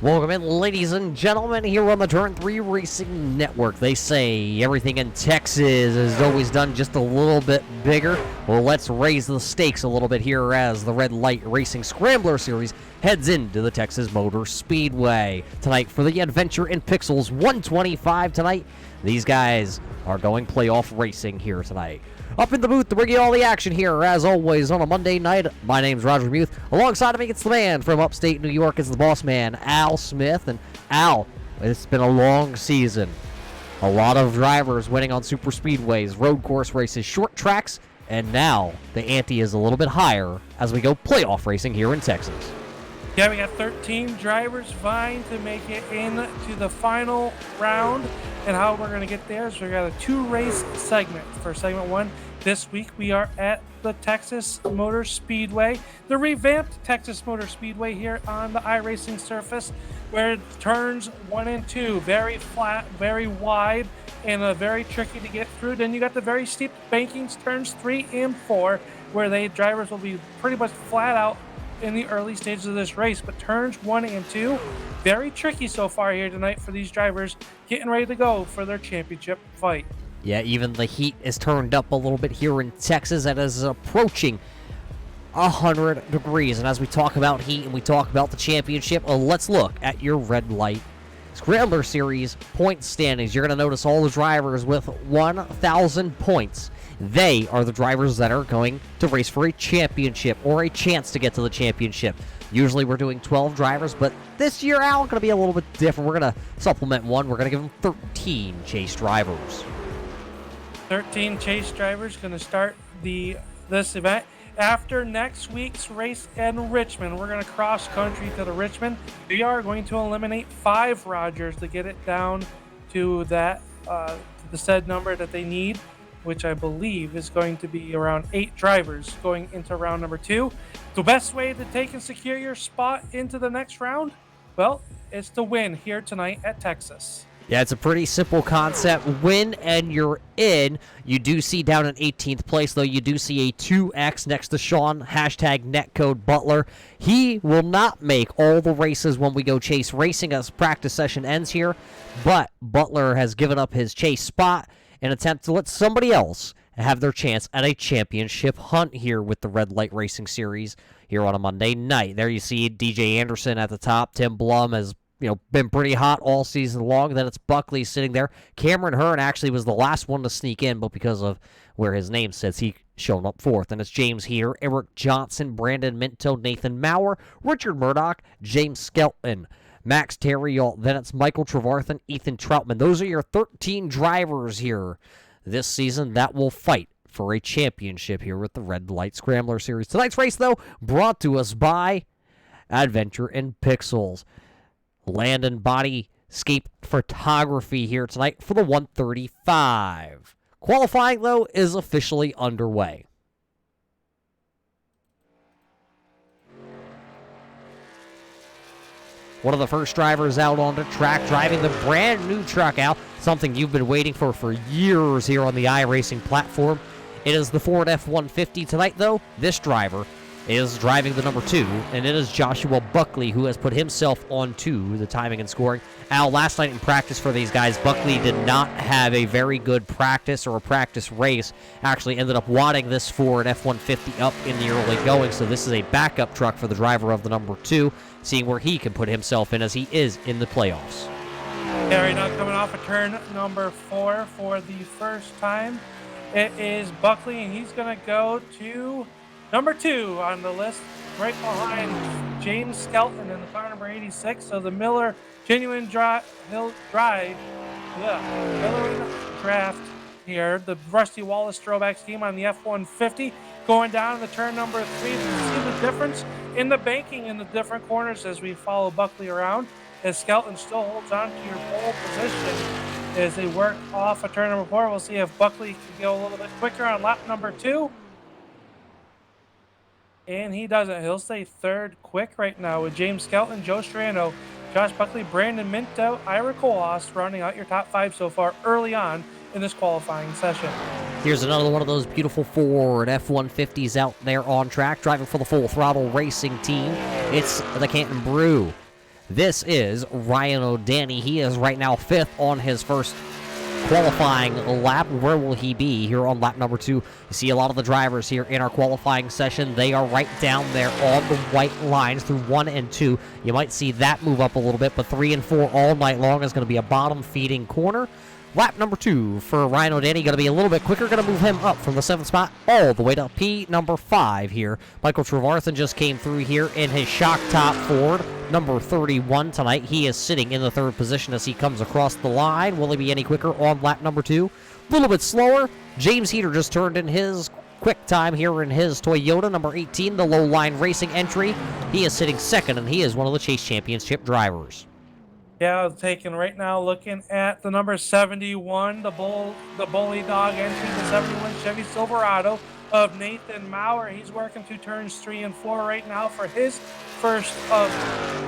Welcome in, ladies and gentlemen, here on the Turn 3 Racing Network. They say everything in Texas is always done just a little bit bigger. Well, let's raise the stakes a little bit here as the Red Light Racing Scrambler Series heads into the Texas Motor Speedway. Tonight for the Adventure in Pixels 125 tonight. These guys are going playoff racing here tonight. Up in the booth to bring you all the action here, as always, on a Monday night. My name's Roger Muth. Alongside of me, it's the man from upstate New York. It's the boss man, Al Smith. And Al, it's been a long season. A lot of drivers winning on super speedways, road course races, short tracks, and now the ante is a little bit higher as we go playoff racing here in Texas. Yeah, we got 13 drivers vying to make it into the final round. And how we're going to get there is we got a two-race segment. For segment one, this week we are at the Texas Motor Speedway, the revamped Texas Motor Speedway here on the iRacing surface, where turns 1 and 2, very flat, very wide, and very tricky to get through. Then you got the very steep bankings, turns 3 and 4, where the drivers will be pretty much flat out in the early stages of this race. But turns 1 and 2, very tricky so far here tonight for these drivers getting ready to go for their championship fight. Yeah, even the heat is turned up a little bit here in Texas. It is approaching 100 degrees. And as we talk about heat and we talk about the championship, let's look at your Red Light Scrambler Series point standings. You're going to notice all the drivers with 1,000 points. They are the drivers that are going to race for a championship or a chance to get to the championship. Usually we're doing 12 drivers, but this year, Al, going to be a little bit different. We're going to supplement one. We're going to give them 13 chase drivers. 13 chase drivers going to start this event. After next week's race in Richmond, we're going to cross country to the Richmond. We are going to eliminate 5 Rogers to get it down to that the said number that they need, which I believe is going to be around 8 drivers going into round number 2. The best way to take and secure your spot into the next round, well, is to win here tonight at Texas. Yeah, it's a pretty simple concept. Win and you're in. You do see down in 18th place, though, you do see a 2X next to Sean, hashtag netcode Butler. He will not make all the races when we go chase racing as practice session ends here, but Butler has given up his chase spot in an attempt to let somebody else have their chance at a championship hunt here with the Red Light Racing Series here on a Monday night. There you see DJ Anderson at the top. Tim Blum has been pretty hot all season long. Then it's Buckley sitting there. Cameron Hearn actually was the last one to sneak in, but because of where his name sits, he shown up fourth. And it's James here, Eric Johnson, Brandon Minto, Nathan Maurer, Richard Murdoch, James Skelton, Max Terriot. Then it's Michael Trevarthen, Ethan Troutman. Those are your 13 drivers here this season that will fight for a championship here with the Red Light Scrambler Series. Tonight's race, though, brought to us by Adventure in Pixels. Land and bodyscape photography here tonight for the 135. Qualifying, though, is officially underway. One of the first drivers out on the track, driving the brand new truck out, something you've been waiting for years here on the iRacing platform. It is the Ford F-150 tonight, though. This driver is driving the number 2, and it is Joshua Buckley, who has put himself onto the timing and scoring. Al, last night in practice for these guys, Buckley did not have a very good practice or a practice race. Actually ended up wadding this Ford F-150 up in the early going, so this is a backup truck for the driver of the number 2, seeing where he can put himself in as he is in the playoffs. Yeah, right now coming off of turn number 4 for the first time, it is Buckley, and he's going to go to number 2 on the list, right behind James Skelton in the car number 86. So the Miller Genuine Draft here, the Rusty Wallace throwback scheme on the F-150, going down to turn number 3. You see the difference in the banking in the different corners as we follow Buckley around, as Skelton still holds on to your pole position as they work off of turn number 4. We'll see if Buckley can go a little bit quicker on lap number 2. And he doesn't. He'll stay third quick right now with James Skelton, Joe Strano, Josh Buckley, Brandon Minto, Ira Kolas rounding out your top 5 so far early on in this qualifying session. Here's another one of those beautiful Ford F-150s out there on track, driving for the Full Throttle Racing team. It's the Canton Brew. This is Ryan O'Danny. He is right now 5th on his first qualifying lap. Where will he be here on lap number 2? You see a lot of the drivers here in our qualifying session. They are right down there on the white lines through 1 and 2. You might see that move up a little bit, but 3 and 4 all night long is going to be a bottom feeding corner. Lap number 2 for Ryan O'Danny, going to be a little bit quicker, going to move him up from the 7th spot all the way to P number 5 here. Michael Trevarthen just came through here in his shock top Ford, number 31 tonight. He is sitting in the 3rd position as he comes across the line. Will he be any quicker on lap number 2? A little bit slower. James Heater just turned in his quick time here in his Toyota, number 18, the low line racing entry. He is sitting 2nd, and he is one of the Chase Championship drivers. Yeah, taking right now, looking at the number 71, the Bully Dog entry, the 71 Chevy Silverado of Nathan Maurer. He's working through turns 3 and 4 right now for his first of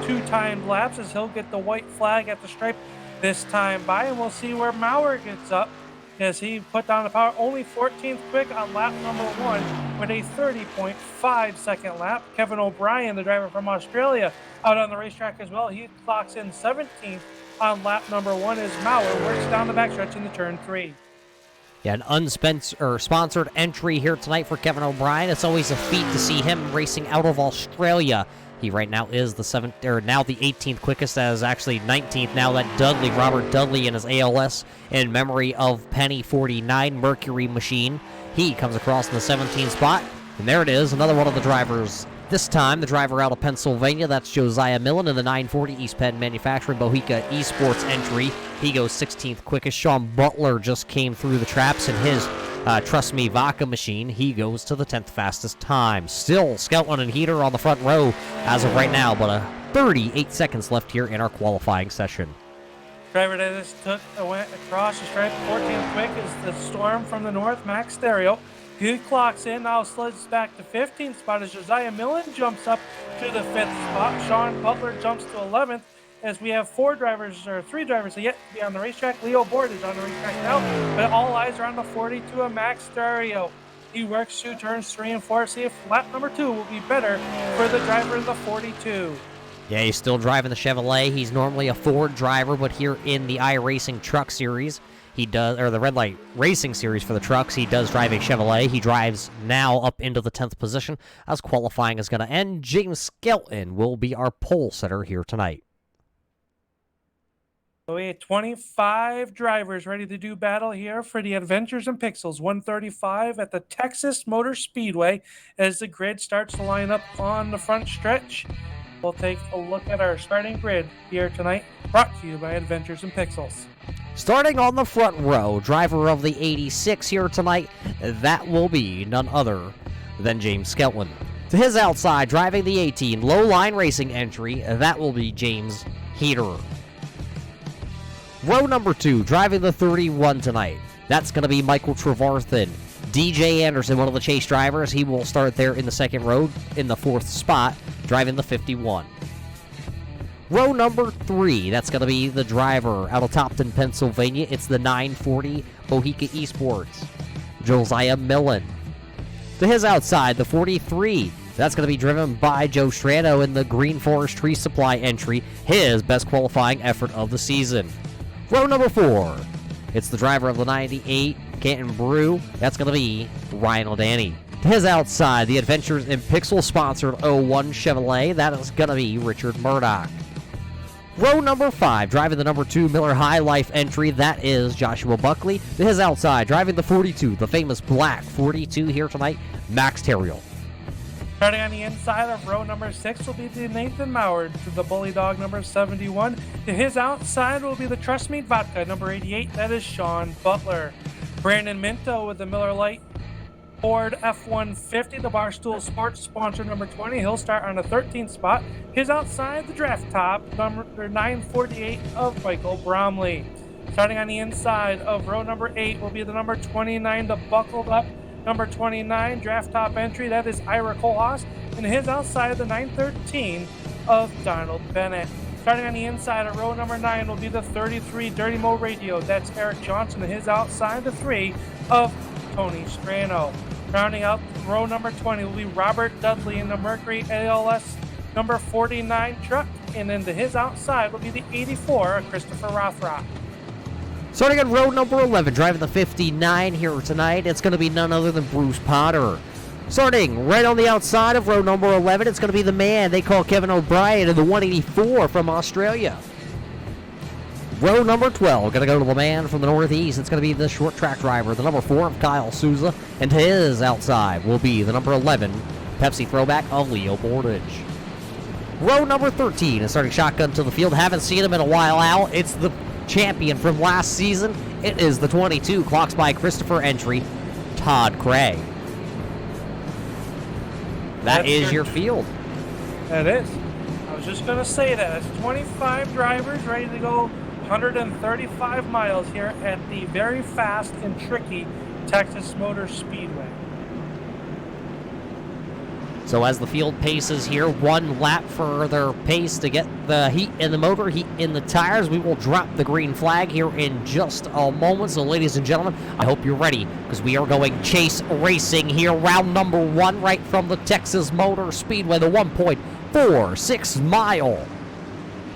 2 timed laps, as he'll get the white flag at the stripe this time by, and we'll see where Maurer gets up as he put down the power. Only 14th quick on lap number 1 with a 30.5 second lap. Kevin O'Brien, the driver from Australia, out on the racetrack as well. He clocks in 17th on lap number 1 as Maurer works down the backstretch into turn 3. Yeah, an sponsored entry here tonight for Kevin O'Brien. It's always a feat to see him racing out of Australia. He right now is the 18th quickest, as actually 19th now. That Robert Dudley in his ALS in memory of Penny 49 Mercury machine. He comes across in the 17th spot, and there it is, another one of the drivers. This time, the driver out of Pennsylvania, that's Josiah Millen in the 940 East Penn Manufacturing Bohica Esports entry. He goes 16th quickest. Sean Butler just came through the traps in his Trust Me Vodka machine. He goes to the 10th fastest time. Still Skelton and Heater on the front row as of right now, but 38 seconds left here in our qualifying session. Driver that just went across the stripe, 14th quick is the Storm from the north, Max Stereo. He clocks in, now slides back to 15th spot as Josiah Millen jumps up to the 5th spot. Sean Butler jumps to 11th as we have 3 drivers that yet to be on the racetrack. Leo Board is on the racetrack now, but all eyes are on the 42 of Max Stereo. He works through turns 3 and 4. See if lap number 2 will be better for the driver in the 42. Yeah, he's still driving the Chevrolet. He's normally a Ford driver, but here in the iRacing Truck Series, he does, or the Red Light Racing Series for the trucks, he does drive a Chevrolet. He drives now up into the 10th position as qualifying is going to end. James Skelton will be our pole setter here tonight. So we have 25 drivers ready to do battle here for the Adventures in Pixels 135 at the Texas Motor Speedway as the grid starts to line up on the front stretch. We'll take a look at our starting grid here tonight, brought to you by Adventures in Pixels. Starting on the front row, driver of the 86 here tonight, that will be none other than James Skelton. To his outside, driving the 18 low line racing entry, that will be James Heater. Row number 2, driving the 31 tonight, that's going to be Michael Trevarthen. DJ Anderson, one of the Chase drivers, he will start there in the 2nd row in the 4th spot, driving the 51. Row number 3, that's going to be the driver out of Topton, Pennsylvania. It's the 940 Bohica Esports, Josiah Millen. To his outside, the 43, that's going to be driven by Joe Strano in the Green Forest Tree Supply entry, his best qualifying effort of the season. Row number 4, it's the driver of the 98 Canton Brew, that's going to be Ryan O'Danny. To his outside, the Adventures in Pixel sponsored 01 Chevrolet, that is going to be Richard Murdoch. Row number 5, driving the number 2 Miller High Life entry, that is Joshua Buckley. To his outside, driving the 42, the famous black 42 here tonight, Max Terriel. Starting on the inside of row number 6 will be the Nathan Maurer to the Bully Dog number 71. To his outside will be the Trust Me Vodka number 88, that is Sean Butler. Brandon Minto with the Miller Lite Ford F-150, the Barstool Sports sponsor number 20. He'll start on the 13th spot. His outside, the draft top, number 948 of Michael Bromley. Starting on the inside of row number 8 will be the number 29, the buckled up number 29 draft top entry. That is Ira Kohlhaas. And his outside, the 913 of Donald Bennett. Starting on the inside of row number 9 will be the 33 Dirty Mo Radio. That's Eric Johnson. And his outside, the 3 of Tony Strano. Rounding out row number 20 will be Robert Dudley in the Mercury ALS number 49 truck. and then to his outside will be the 84, Christopher Rothrock. Starting on row number 11, driving the 59 here tonight, it's going to be none other than Bruce Potter. Starting right on the outside of row number 11, it's going to be the man they call Kevin O'Brien in the 184 from Australia. Row number 12, going to go to the man from the northeast. It's going to be the short track driver, the number 4 of Kyle Souza. And to his outside will be the number 11 Pepsi throwback of Leo Bordage. Row number 13 is starting shotgun to the field. Haven't seen him in a while out. It's the champion from last season. It is the 22 clocks by Christopher entry, Todd Craig. That is your field. That is. I was just going to say that. It's 25 drivers ready to go 135 miles here at the very fast and tricky Texas Motor Speedway. So as the field paces here, one lap for their pace to get the heat in the motor, heat in the tires. We will drop the green flag here in just a moment. So ladies and gentlemen, I hope you're ready because we are going chase racing here. Round number 1 right from the Texas Motor Speedway, the 1.46 mile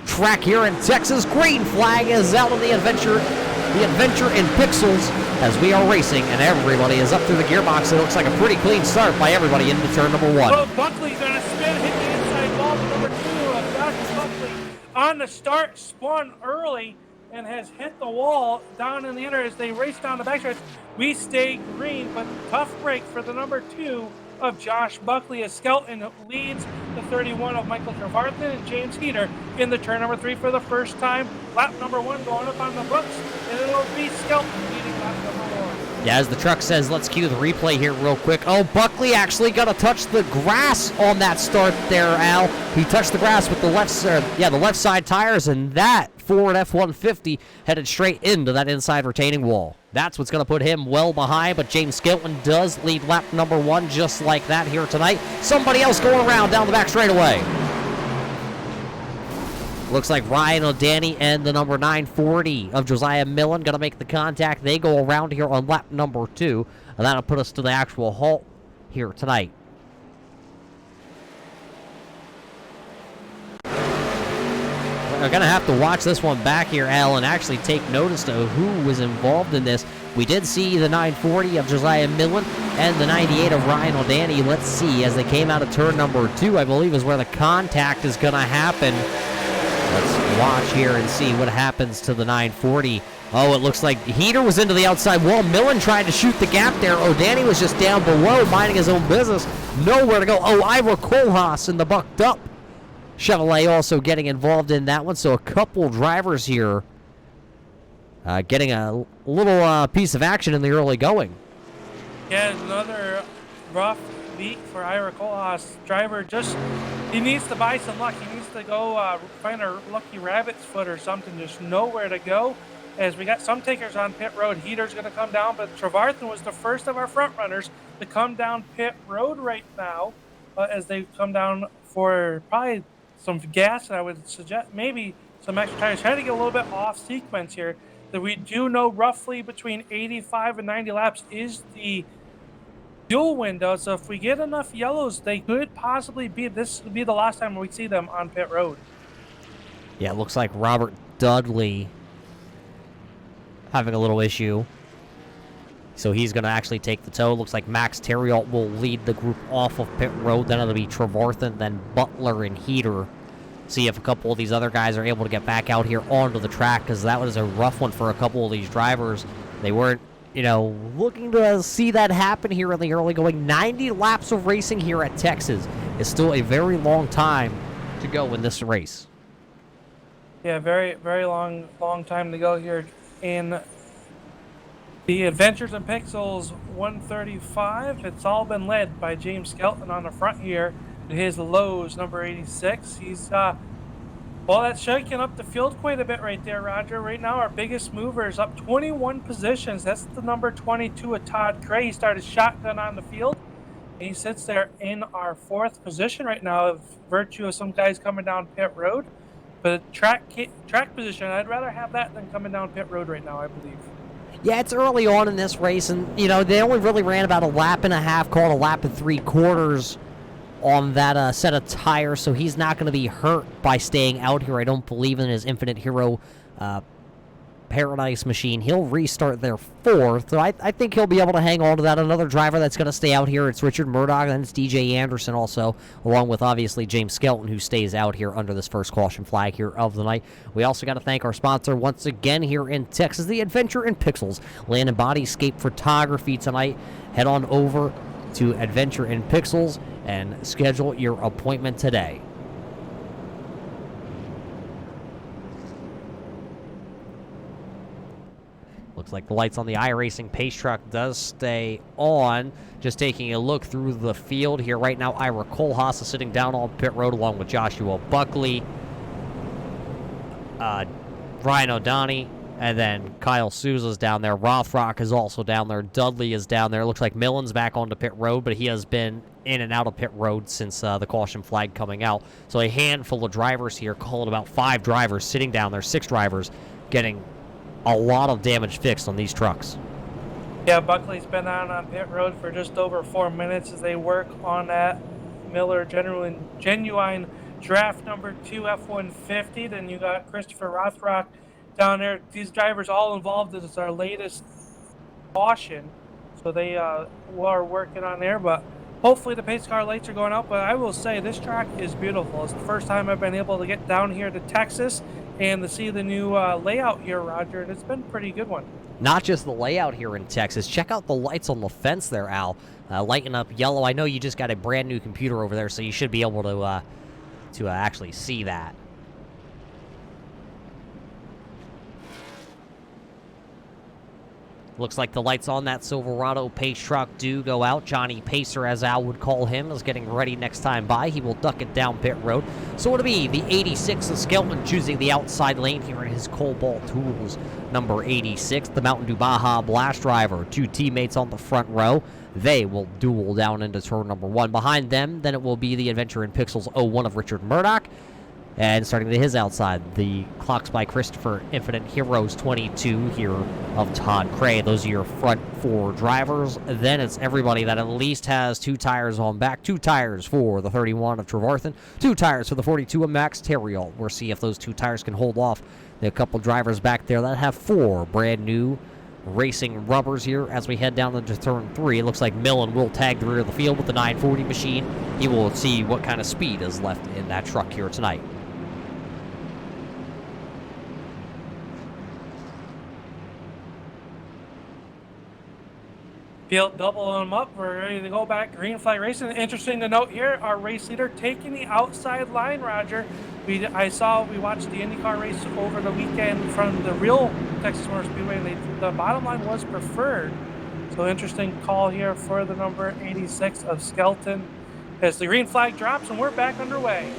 track here in Texas. Green flag is out on the adventure in pixels as we are racing, and everybody is up through the gearbox. It looks like a pretty clean start by everybody into turn number 1. Well, Buckley's going to spin, hit the inside wall for number 2 of Dr. Buckley on the start, spun early, and has hit the wall down in the inner as they race down the backstretch. We stay green, but tough break for the number 2 of Josh Buckley as Skelton leads the 31 of Michael Trevarthen and James Heater in the turn number 3 for the first time. Lap number 1 going up on the books, and it'll be Skelton leading lap number 1. Yeah, as the truck says, let's cue the replay here real quick. Oh, Buckley actually got to touch the grass on that start there, Al. He touched the grass with the left side tires, and that Ford F-150 headed straight into that inside retaining wall. That's what's going to put him well behind, but James Skelton does lead lap number 1 just like that here tonight. Somebody else going around down the back straightaway. Looks like Ryan O'Danny and the number 940 of Josiah Millen going to make the contact. They go around here on lap number 2, and that'll put us to the actual halt here tonight. We're going to have to watch this one back here, Al, and actually take notice of who was involved in this. We did see the 940 of Josiah Millen and the 98 of Ryan O'Danny. Let's see, as they came out of turn number 2, I believe is where the contact is going to happen. Let's watch here and see what happens to the 940. Oh, it looks like Heater was into the outside wall. Millen tried to shoot the gap there. O'Danny was just down below, minding his own business. Nowhere to go. Oh, Ira Kohlhaas in the bucked up Chevrolet also getting involved in that one. So a couple drivers here getting a little piece of action in the early going. Yeah, another rough week for Ira Kohlhaas. Driver he needs to buy some luck. He needs to go find a lucky rabbit's foot or something. Just nowhere to go. As we got some takers on pit road. Heater's going to come down, but Trevarthen was the first of our front runners to come down pit road right now as they come down for probably some gas, and I would suggest maybe some extra tires. Trying to get a little bit off sequence here. That we do know roughly between 85 and 90 laps is the fuel window. So if we get enough yellows, they could possibly be, this would be the last time we see them on pit road. Yeah, it looks like Robert Dudley having a little issue. So he's going to actually take the tow. Looks like Max Terriot will lead the group off of pit road. Then it'll be Trevarthen, then Butler and Heater. See if a couple of these other guys are able to get back out here onto the track, because that was a rough one for a couple of these drivers. They weren't, looking to see that happen here in the early going. 90 laps of racing here at Texas is still a very long time to go in this race. Yeah, very, very long time to go here in the Adventures in Pixels 135. It's all been led by James Skelton on the front here. His Lowe's number 86. He's that's shaking up the field quite a bit right there, Roger. Right now, our biggest mover is up 21 positions. That's the number 22 of Todd Cray. He started shotgun on the field. And he sits there in our 4th position right now, of virtue of some guys coming down pit road. But track position, I'd rather have that than coming down pit road right now, I believe. Yeah, it's early on in this race, and they only really ran about a lap and a half, called a lap and 3/4. on that set of tires, so he's not going to be hurt by staying out here. I don't believe in his Infinite Hero Paradise machine. He'll restart there 4th, so I think he'll be able to hang on to that. Another driver that's going to stay out here, it's Richard Murdoch, and it's DJ Anderson also, along with obviously James Skelton, who stays out here under this first caution flag here of the night. We also got to thank our sponsor once again here in Texas, the Adventure in Pixels Land and Bodyscape Photography tonight. Head on over to Adventure in Pixels and schedule your appointment today. Looks like the lights on the iRacing Pace Truck does stay on. Just taking a look through the field here right now, Ira Kohlhaas is sitting down on pit road along with Joshua Buckley, Ryan O'Donnell, and then Kyle Souza's down there. Rothrock is also down there. Dudley is down there. Looks like Millen's back onto pit road, but he has been in and out of pit road since the caution flag coming out. So a handful of drivers here, calling about 5 drivers sitting down there, 6 drivers getting a lot of damage fixed on these trucks. Yeah, Buckley's been on pit road for just over 4 minutes as they work on that Miller genuine draft number 2 F-150. Then you got Christopher Rothrock down there. These drivers all involved. This is our latest caution, so they are working on there. But hopefully the pace car lights are going out. But I will say this track is beautiful. It's the first time I've been able to get down here to Texas and to see the new layout here, Roger, and it's been a pretty good one. Not just the layout here in Texas. Check out the lights on the fence there, Al. Lighting up yellow. I know you just got a brand new computer over there, so you should be able to actually see that. Looks like the lights on that Silverado Pace Truck do go out. Johnny Pacer, as Al would call him, is getting ready next time by. He will duck it down pit road. So it'll be the 86 of Skelton choosing the outside lane here in his Cobalt Tools number 86. The Mountain Dew Baja Blast driver. 2 teammates on the front row. They will duel down into turn number 1. Behind them, then it will be the Adventure in Pixels 01 of Richard Murdoch. And starting to his outside, the Clocks by Christopher Infinite Heroes 22 here of Todd Cray. Those are your front 4 drivers. Then it's everybody that at least has 2 tires on back. 2 tires for the 31 of Trevarthen. 2 tires for the 42 of Max Terriol. We'll see if those 2 tires can hold off the couple drivers back there that have 4 brand new racing rubbers here as we head down into turn 3. It looks like Millen will tag the rear of the field with the 940 machine. He will see what kind of speed is left in that truck here tonight. Field double them up. We're ready to go back. Green flag racing. Interesting to note here, our race leader taking the outside line, Roger. We watched the IndyCar race over the weekend from the real Texas Motor Speedway, and the bottom line was preferred. So interesting call here for the number 86 of Skelton as the green flag drops and we're back underway.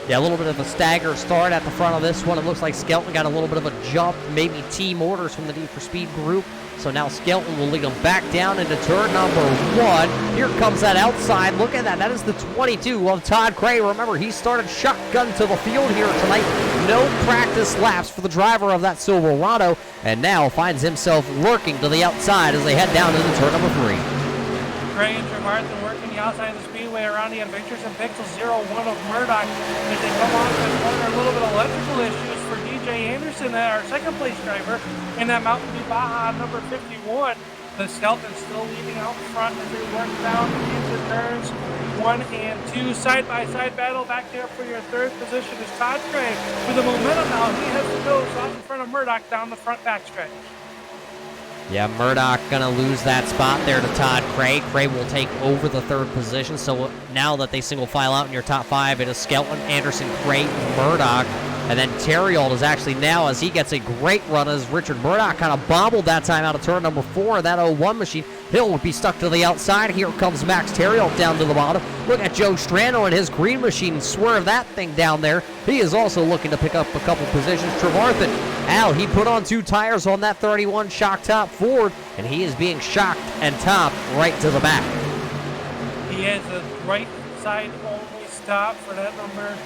Yeah, a little bit of a stagger start at the front of this one. It looks like Skelton got a little bit of a jump, maybe team orders from the Need for Speed group. So now Skelton will lead them back down into turn number 1. Here comes that outside. Look at that. That is the 22 of Todd Cray. Remember, he started shotgun to the field here tonight. No practice laps for the driver of that Silverado, and now finds himself lurking to the outside as they head down into turn number 3. Cray and Trevarthen working the outside of the speedway around the Adventures in Pixels 01 of Murdoch as they come on to the corner. A little bit of electrical issues for DJ Anderson, our second place driver, in that Mountain Dew Baja number 51. The Skelton still leading out front as they work down into turns 1 and 2. Side-by-side battle back there for your third position is Todd Cray. With the momentum now, he has the nose off in front of Murdoch down the front backstretch. Yeah, Murdoch going to lose that spot there to Todd Cray. Cray will take over the third position. So now that they single file out in your top 5, it is Skelton, Anderson, Cray, Murdoch. And then Terriol is actually now, as he gets a great run, as Richard Murdoch kind of bobbled that time out of turn number 4. That 01 machine, he'll be stuck to the outside. Here comes Max Terriol down to the bottom. Look at Joe Strano and his green machine swerve that thing down there. He is also looking to pick up a couple positions. Trevarthen, Al, he put on 2 tires on that 31 shock top Ford, and he is being shocked and topped right to the back. He has a right side only stop for that number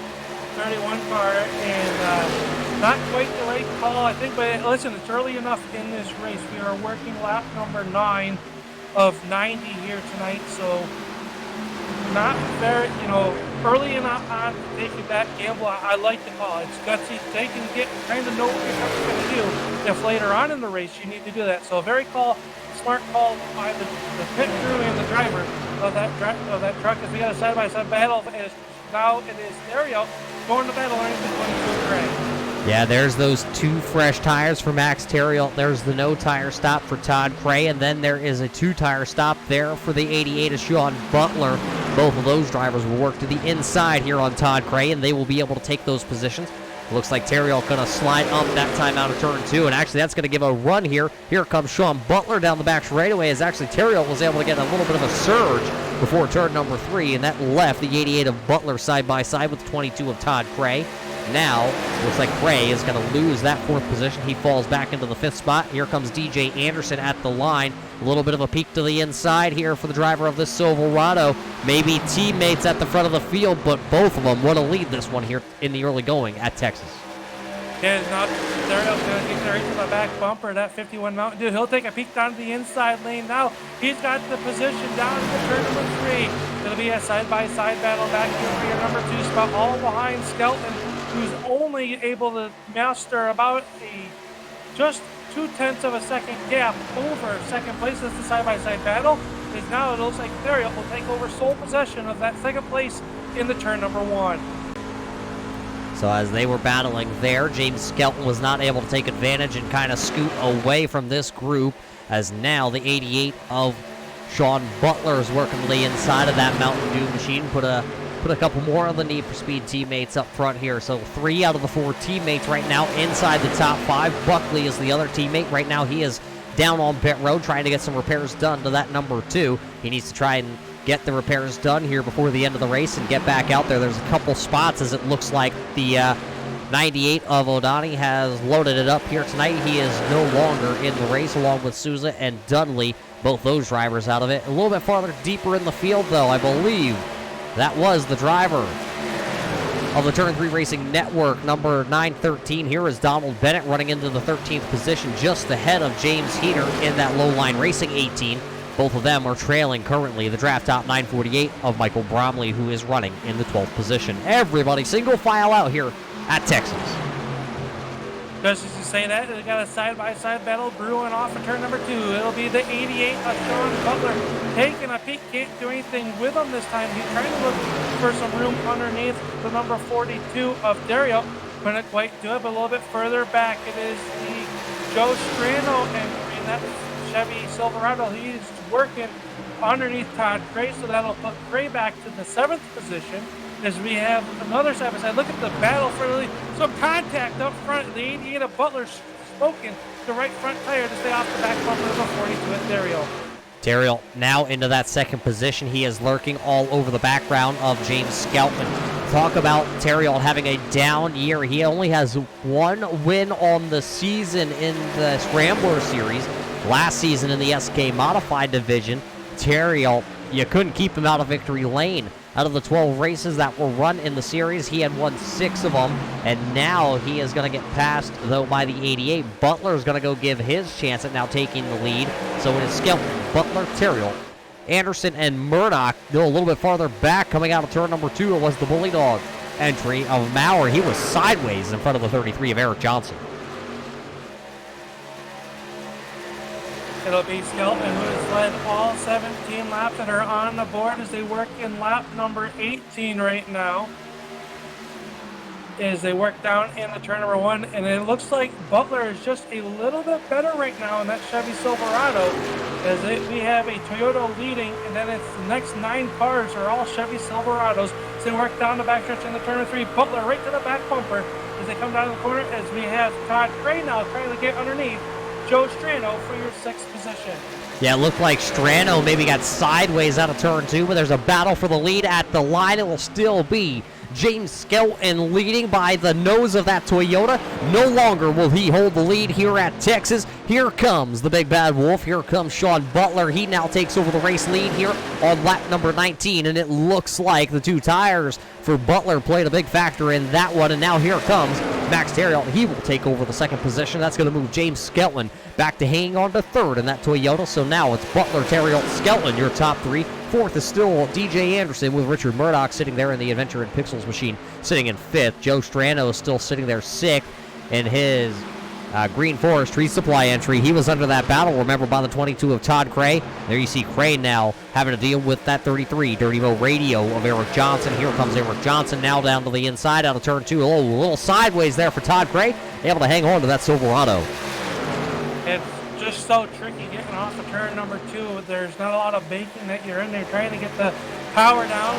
31 car, and not quite the right call, I think, but listen, it's early enough in this race. We are working lap number 9 of 90 here tonight, so not very, early and on taking that gamble. I like the call. It's gutsy. They can kind of know what you're going to do if later on in the race you need to do that. So a very smart call by the pit crew and the driver of that truck, as we got a side-by-side battle. Now it is Dario going to battle underneath the 22 Gray. Yeah, there's those 2 fresh tires for Max Terriot. There's the no tire stop for Todd Cray, and then there is a 2-tire stop there for the 88 of Sean Butler. Both of those drivers will work to the inside here on Todd Cray, and they will be able to take those positions. Looks like Terriot going to slide up that time out of turn 2, and actually that's going to give a run here. Here comes Sean Butler down the back straightaway, as actually Terriot was able to get a little bit of a surge before turn number 3, and that left the 88 of Butler side by side with the 22 of Todd Cray. Now, looks like Cray is going to lose that 4th position. He falls back into the 5th spot. Here comes DJ Anderson at the line. A little bit of a peek to the inside here for the driver of this Silverado. Maybe teammates at the front of the field, but both of them want to lead this one here in the early going at Texas. Yeah, they're going to take the race to the back bumper, that 51 Mountain Dew. He'll take a peek down to the inside lane now. He's got the position down to turn number 3. It'll be a side-by-side battle back here for your number 2 spot, all behind Skelton, who's only able to master about just 0.2 of a second gap over second place. As the side-by-side battle is now, it looks like Dario will take over sole possession of that second place in the turn number 1. So as they were battling there, James Skelton was not able to take advantage and kind of scoot away from this group, as now the 88 of Sean Butler is working to the inside of that Mountain Dew machine. Put a couple more on the Need for Speed teammates up front here. So 3 out of the 4 teammates right now inside the top 5. Buckley is the other teammate. Right now he is down on pit road trying to get some repairs done to that number 2. He needs to try and get the repairs done here before the end of the race and get back out there. There's a couple spots as it looks like the 98 of O'Donnell has loaded it up here tonight. He is no longer in the race along with Souza and Dudley, both those drivers out of it. A little bit farther deeper in the field though, I believe that was the driver of the Turn 3 Racing Network, number 913. Here is Donald Bennett running into the 13th position, just ahead of James Heater in that low-line Racing 18. Both of them are trailing currently the draft top 948 of Michael Bromley, who is running in the 12th position. Everybody single file out here at Texas. Just as you say that, they got a side-by-side battle brewing off of turn number 2. It'll be the 88 of Sean Butler taking a peek. Can't do anything with him this time. He's trying to look for some room underneath the number 42 of Dario. Couldn't quite do it, but a little bit further back, it is the Joe Strano and that Chevy Silverado. He's working underneath Todd Cray, so that'll put Cray back to the 7th position. As we have another side-by-side. Look at the battle for the lead. Some contact up front. The 88 of Butler smoking the right front tire to stay off the back bumper of the 42 at Dario. Dario now into that 2nd position. He is lurking all over the background of James Skelton. Talk about Dario having a down year. He only has 1 win on the season in the Scrambler series. Last season in the SK Modified Division, Dario, you couldn't keep him out of victory lane. Out of the 12 races that were run in the series, he had won 6 of them, and now he is going to get passed, though, by the 88. Butler is going to go give his chance at now taking the lead. So it is Skelton, Butler, Terriot, Anderson, and Murdoch. Go a little bit farther back, coming out of turn number 2, it was the Bully Dog entry of Maurer. He was sideways in front of the 33 of Eric Johnson. It'll be Skelton, who has led all 17 laps that are on the board as they work in lap number 18 right now. As they work down in the turn number 1, and it looks like Butler is just a little bit better right now in that Chevy Silverado. We have a Toyota leading, and then it's the next 9 cars are all Chevy Silverados. So they work down the backstretch in the turn number 3. Butler right to the back bumper as they come down the corner. As we have Todd Cray now trying to get underneath Joe Strano for your 6th position. Yeah, it looked like Strano maybe got sideways out of turn 2, but there's a battle for the lead at the line. It will still be James Skelton leading by the nose of that Toyota. No longer will he hold the lead here at Texas. Here comes the big bad wolf. Here comes Sean Butler. He now takes over the race lead here on lap number 19, and it looks like the 2 tires for Butler played a big factor in that one, and now here comes Max Terriot. He will take over the 2nd position. That's going to move James Skelton back to hanging on to 3rd in that Toyota. So now it's Butler, Terriot, Skelton, your top 3. Fourth is still DJ Anderson with Richard Murdoch sitting there in the Adventure in Pixels machine, sitting in fifth. Joe Strano is still sitting there sixth in his Green Forest Tree Supply entry. He was under that battle, remember, by the 22 of Todd Cray. There you see Cray now having to deal with that 33 Dirty Mo Radio of Eric Johnson. Here comes Eric Johnson now down to the inside out of turn two. A little sideways there for Todd Cray, able to hang on to that Silverado. It's just so tricky getting off of turn number two. There's not a lot of baking that you're in there trying to get the power down,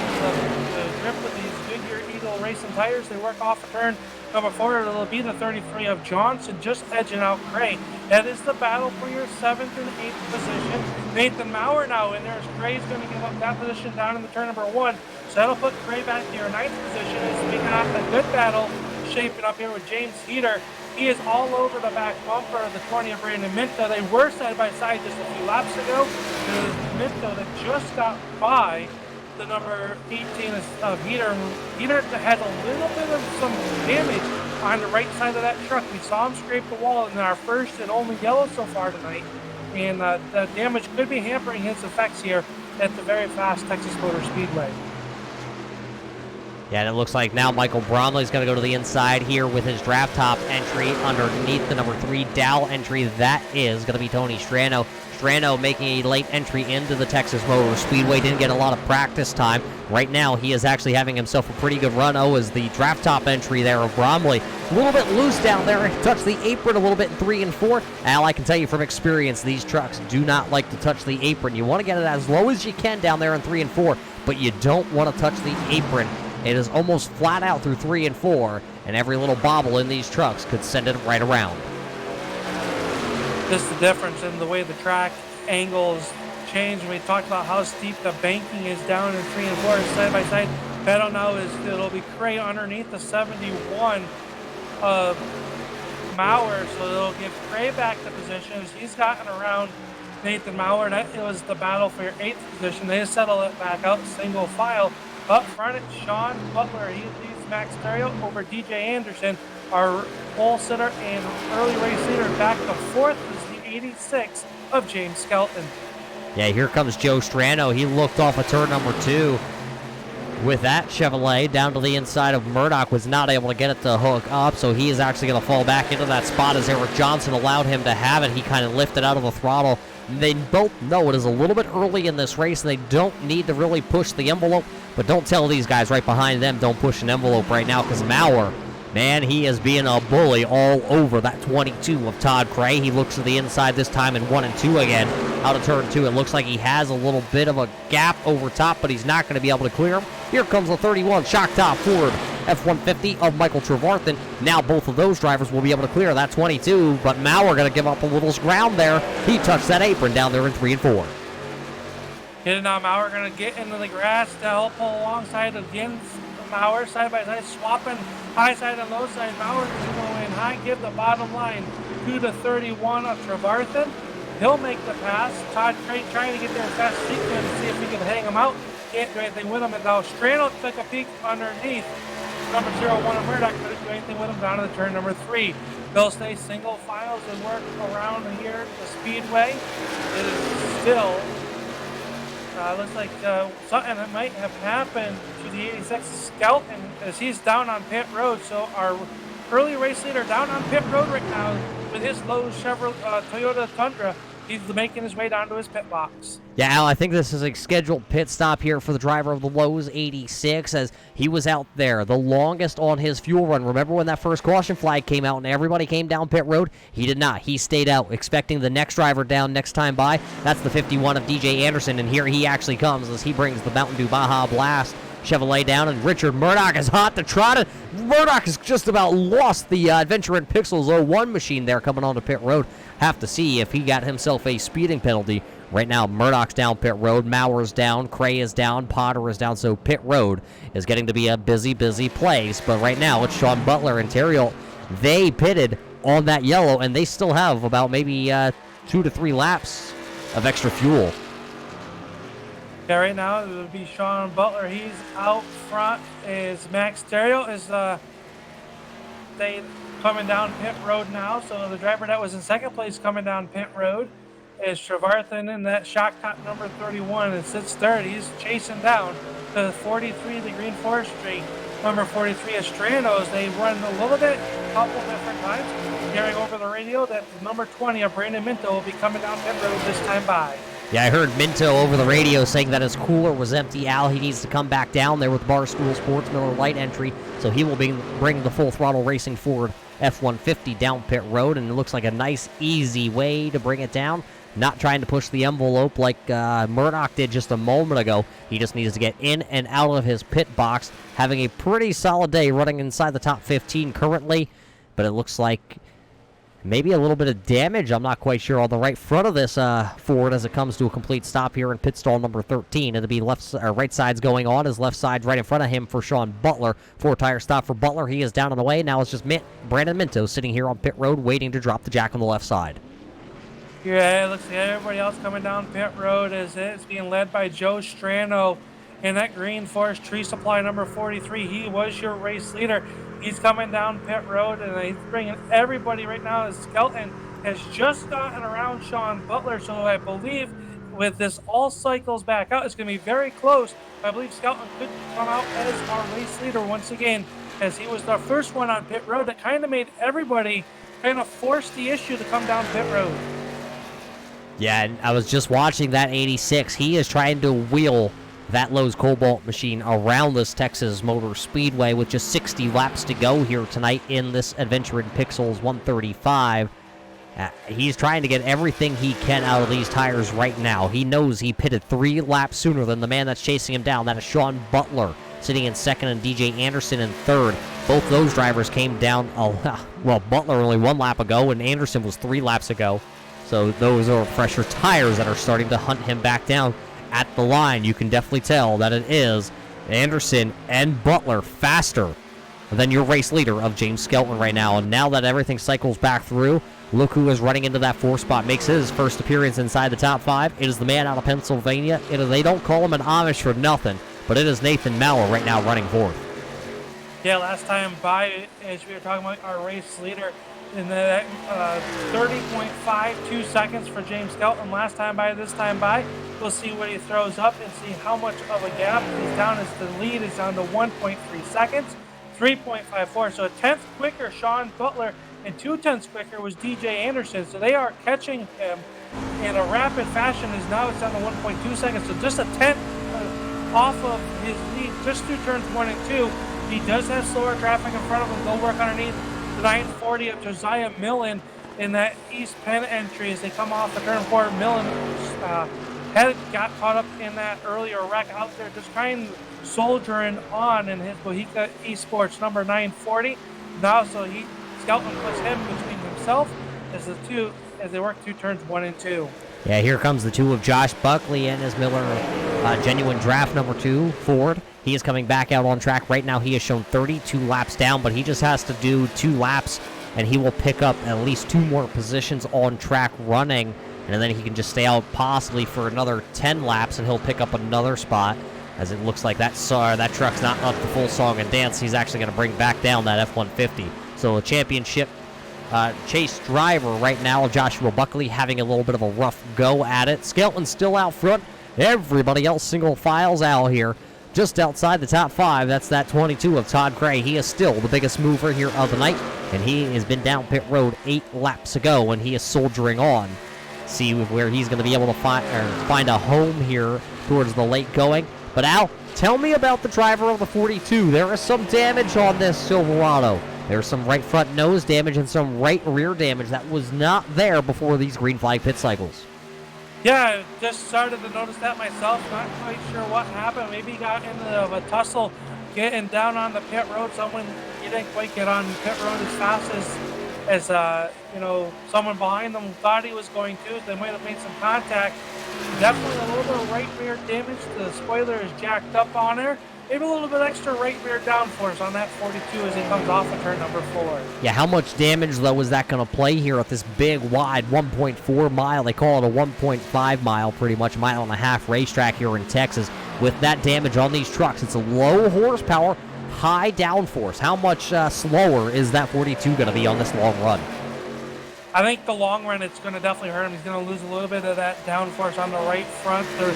the grip with these Goodyear Eagle racing tires. They work off of turn number four. It'll be the 33 of Johnson just edging out Cray. That is the battle for your 7th and 8th position. Nathan Maurer now in there as Cray's going to give up that position down in the turn number one. So that'll put Cray back to your 9th position as we got a good battle shaping up here with James Heater. He is all over the back bumper of the 20 of Brandon Minto. They were side by side just a few laps ago. It was Minto that just got by the number 18 of Heater. Heater had a little bit of some damage on the right side of that truck. We saw him scrape the wall in our first and only yellow so far tonight. And the damage could be hampering his effects here at the very fast Texas Motor Speedway. Yeah, and it looks like now Michael Bromley's going to go to the inside here with his draft top entry underneath the number 3 Dow entry. That is going to be Tony Strano. Strano making a late entry into the Texas Motor Speedway. Didn't get a lot of practice time. Right now, he is actually having himself a pretty good run. Oh, is the draft top entry there of Bromley. A little bit loose down there. Touched the apron a little bit in 3 and 4. Al, I can tell you from experience, these trucks do not like to touch the apron. You want to get it as low as you can down there in 3 and 4, but you don't want to touch the apron. It is almost flat out through 3 and 4, and every little bobble in these trucks could send it right around. This is the difference in the way the track angles change. We talked about how steep the banking is down in 3 and 4 side by side. Battle now it'll be Cray underneath the 71 of Maurer, so it'll give Cray back the position. He's gotten around Nathan Maurer. That was the battle for your 8th position. They settle it back out single file. Up front, it's Sean Butler. He leads Max Terrio over DJ Anderson. Our pole sitter and early race leader back to 4th is the 86 of James Skelton. Yeah, here comes Joe Strano. He looked off of turn number 2 with that Chevrolet down to the inside of Murdoch. Was not able to get it to hook up, so he is actually going to fall back into that spot as Eric Johnson allowed him to have it. He kind of lifted out of the throttle. They both know it is a little bit early in this race, and they don't need to really push the envelope, but don't tell these guys right behind them don't push an envelope right now, because Maurer, man, he is being a bully all over that 22 of Todd Cray. He looks to the inside this time in 1 and 2 again. Out of turn 2, it looks like he has a little bit of a gap over top, but he's not going to be able to clear him. Here comes the 31 shock top Ford F-150 of Michael Trevarthen. Now both of those drivers will be able to clear that 22, but Maurer going to give up a little ground there. He touched that apron down there in 3 and 4. And now Maurer going to get into the grass to help pull alongside again. Maurer side by side, swapping high side and low side. Maurer going to go in high, give the bottom line to the 31 of Trevarthen. He'll make the pass. Todd Cray trying to get there as fast as he can to see if he can hang him out. Can't do anything with him. And now Strano took a peek underneath number 01 of Murdoch. Couldn't do anything with him down to the turn number 3. They'll stay single files and work around here at the Speedway. It is still looks like something that might have happened to the 86 Skelton as he's down on pit road. So our early race leader down on pit road right now with his Lowe's Chevrolet Toyota Tundra. He's making his way down to his pit box. Yeah, Al, I think this is a scheduled pit stop here for the driver of the Lowe's 86 as he was out there the longest on his fuel run. Remember when that first caution flag came out and everybody came down pit road? He did not. He stayed out, expecting the next driver down next time by. That's the 51 of DJ Anderson, and here he actually comes as he brings the Mountain Dew Baja Blast Chevrolet down, and Richard Murdoch is hot to trot it. Murdoch has just about lost the Adventure in Pixels 01 machine there coming onto pit road. Have to see if he got himself a speeding penalty. Right now, Murdoch's down pit road, Maurer's down, Cray is down, Potter is down, so pit road is getting to be a busy, busy place. But right now, it's Sean Butler and Terriel. They pitted on that yellow, and they still have about maybe 2 to 3 laps of extra fuel. Yeah, right now it would be Sean Butler. He's out front. Is Max Terrio is they coming down pit road now. So the driver that was in second place coming down pit road is Trevarthen in that shock top number 31 and sits third. He's chasing down the 43, the Green Forestry. Number 43 is Stranos. They run a little bit, a couple different times. Hearing over the radio that number 20 of Brandon Minto will be coming down pit road this time by. Yeah, I heard Minto over the radio saying that his cooler was empty. Al, he needs to come back down there with Barstool Sports Miller Lite entry, so he will bring the full throttle racing Ford F-150 down pit road, and it looks like a nice, easy way to bring it down. Not trying to push the envelope like Murdoch did just a moment ago. He just needs to get in and out of his pit box. Having a pretty solid day running inside the top 15 currently, but it looks like maybe a little bit of damage, I'm not quite sure, on the right front of this Ford as it comes to a complete stop here in pit stall number 13. It'll be right side's going on. His left side's right in front of him for Sean Butler. 4-tire stop for Butler. He is down on the way. Now it's just Brandon Minto sitting here on pit road waiting to drop the jack on the left side. Yeah, it looks like everybody else coming down pit road as it's being led by Joe Strano in that Green Forest Tree Supply number 43. He was your race leader. He's coming down pit road, and he's bringing everybody right now. As Skelton has just gotten around Sean Butler, so I believe with this all cycles back out, it's going to be very close. I believe Skelton could come out as our race leader once again, as he was the first one on pit road. That kind of made everybody kind of force the issue to come down pit road. Yeah, and I was just watching that 86. He is trying to wheel that Lowe's Cobalt machine around this Texas Motor Speedway with just 60 laps to go here tonight in this Adventure in Pixels 135. He's trying to get everything he can out of these tires right now. He knows he pitted 3 laps sooner than the man that's chasing him down. That is Sean Butler sitting in second and DJ Anderson in third. Both those drivers came down, well, Butler only 1 lap ago and Anderson was 3 laps ago. So those are fresher tires that are starting to hunt him back down at the line. You can definitely tell that it is Anderson and Butler faster than your race leader of James Skelton right now. And now that everything cycles back through, look who is running into that 4th spot. Makes his first appearance inside the top 5. It is the man out of Pennsylvania. They don't call him an Amish for nothing, but it is Nathan Mauer right now running 4th. Yeah, last time by, as we were talking about our race leader, in the 30.52 seconds for James Skelton last time by. This time by, we'll see what he throws up and see how much of a gap he's down, as the lead is down to 1.3 seconds, 3.54. So a 10th quicker Sean Butler, and 2/10 quicker was DJ Anderson. So they are catching him in a rapid fashion, as now it's down to 1.2 seconds. So just a 10th off of his lead just through turns 1 and 2. He does have slower traffic in front of him. They'll work underneath. 940 of Josiah Millen in that East Penn entry as they come off the turn 4. Millen had got caught up in that earlier wreck out there, just kind of soldiering on in his Bohica Esports number 940. Now, so Skelton puts him between himself as they work through turns 1 and 2. Yeah, here comes the 2 of Josh Buckley and his Miller Genuine Draft number 2 Ford. He is coming back out on track. Right now he has shown 32 laps down, but he just has to do 2 laps, and he will pick up at least 2 more positions on track running, and then he can just stay out possibly for another 10 laps, and he'll pick up another spot, as it looks like that truck's not up to full song and dance. He's actually going to bring back down that F-150. So a championship chase driver right now, Joshua Buckley, having a little bit of a rough go at it. Skelton's still out front. Everybody else single files out here. Just outside the top 5, that's that 22 of Todd Gray. He is still the biggest mover here of the night, and he has been down pit road 8 laps ago, and he is soldiering on. See where he's going to be able to find a home here towards the late going. But Al, tell me about the driver of the 42. There is some damage on this Silverado. There's some right front nose damage and some right rear damage that was not there before these green flag pit cycles. Yeah, I just started to notice that myself. Not quite sure what happened. Maybe he got into a tussle getting down on the pit road. He didn't quite get on pit road as fast as someone behind them thought he was going to. So they might have made some contact. Definitely a little bit of right rear damage. The spoiler is jacked up on there. Maybe a little bit extra right rear downforce on that 42 as he comes off of turn number 4. Yeah, how much damage, though, is that going to play here at this big, wide 1.4 mile? They call it a 1.5 mile, pretty much, 1.5 mile racetrack here in Texas. With that damage on these trucks, it's a low horsepower, high downforce. How much slower is that 42 going to be on this long run? I think the long run, it's going to definitely hurt him. He's going to lose a little bit of that downforce on the right front. The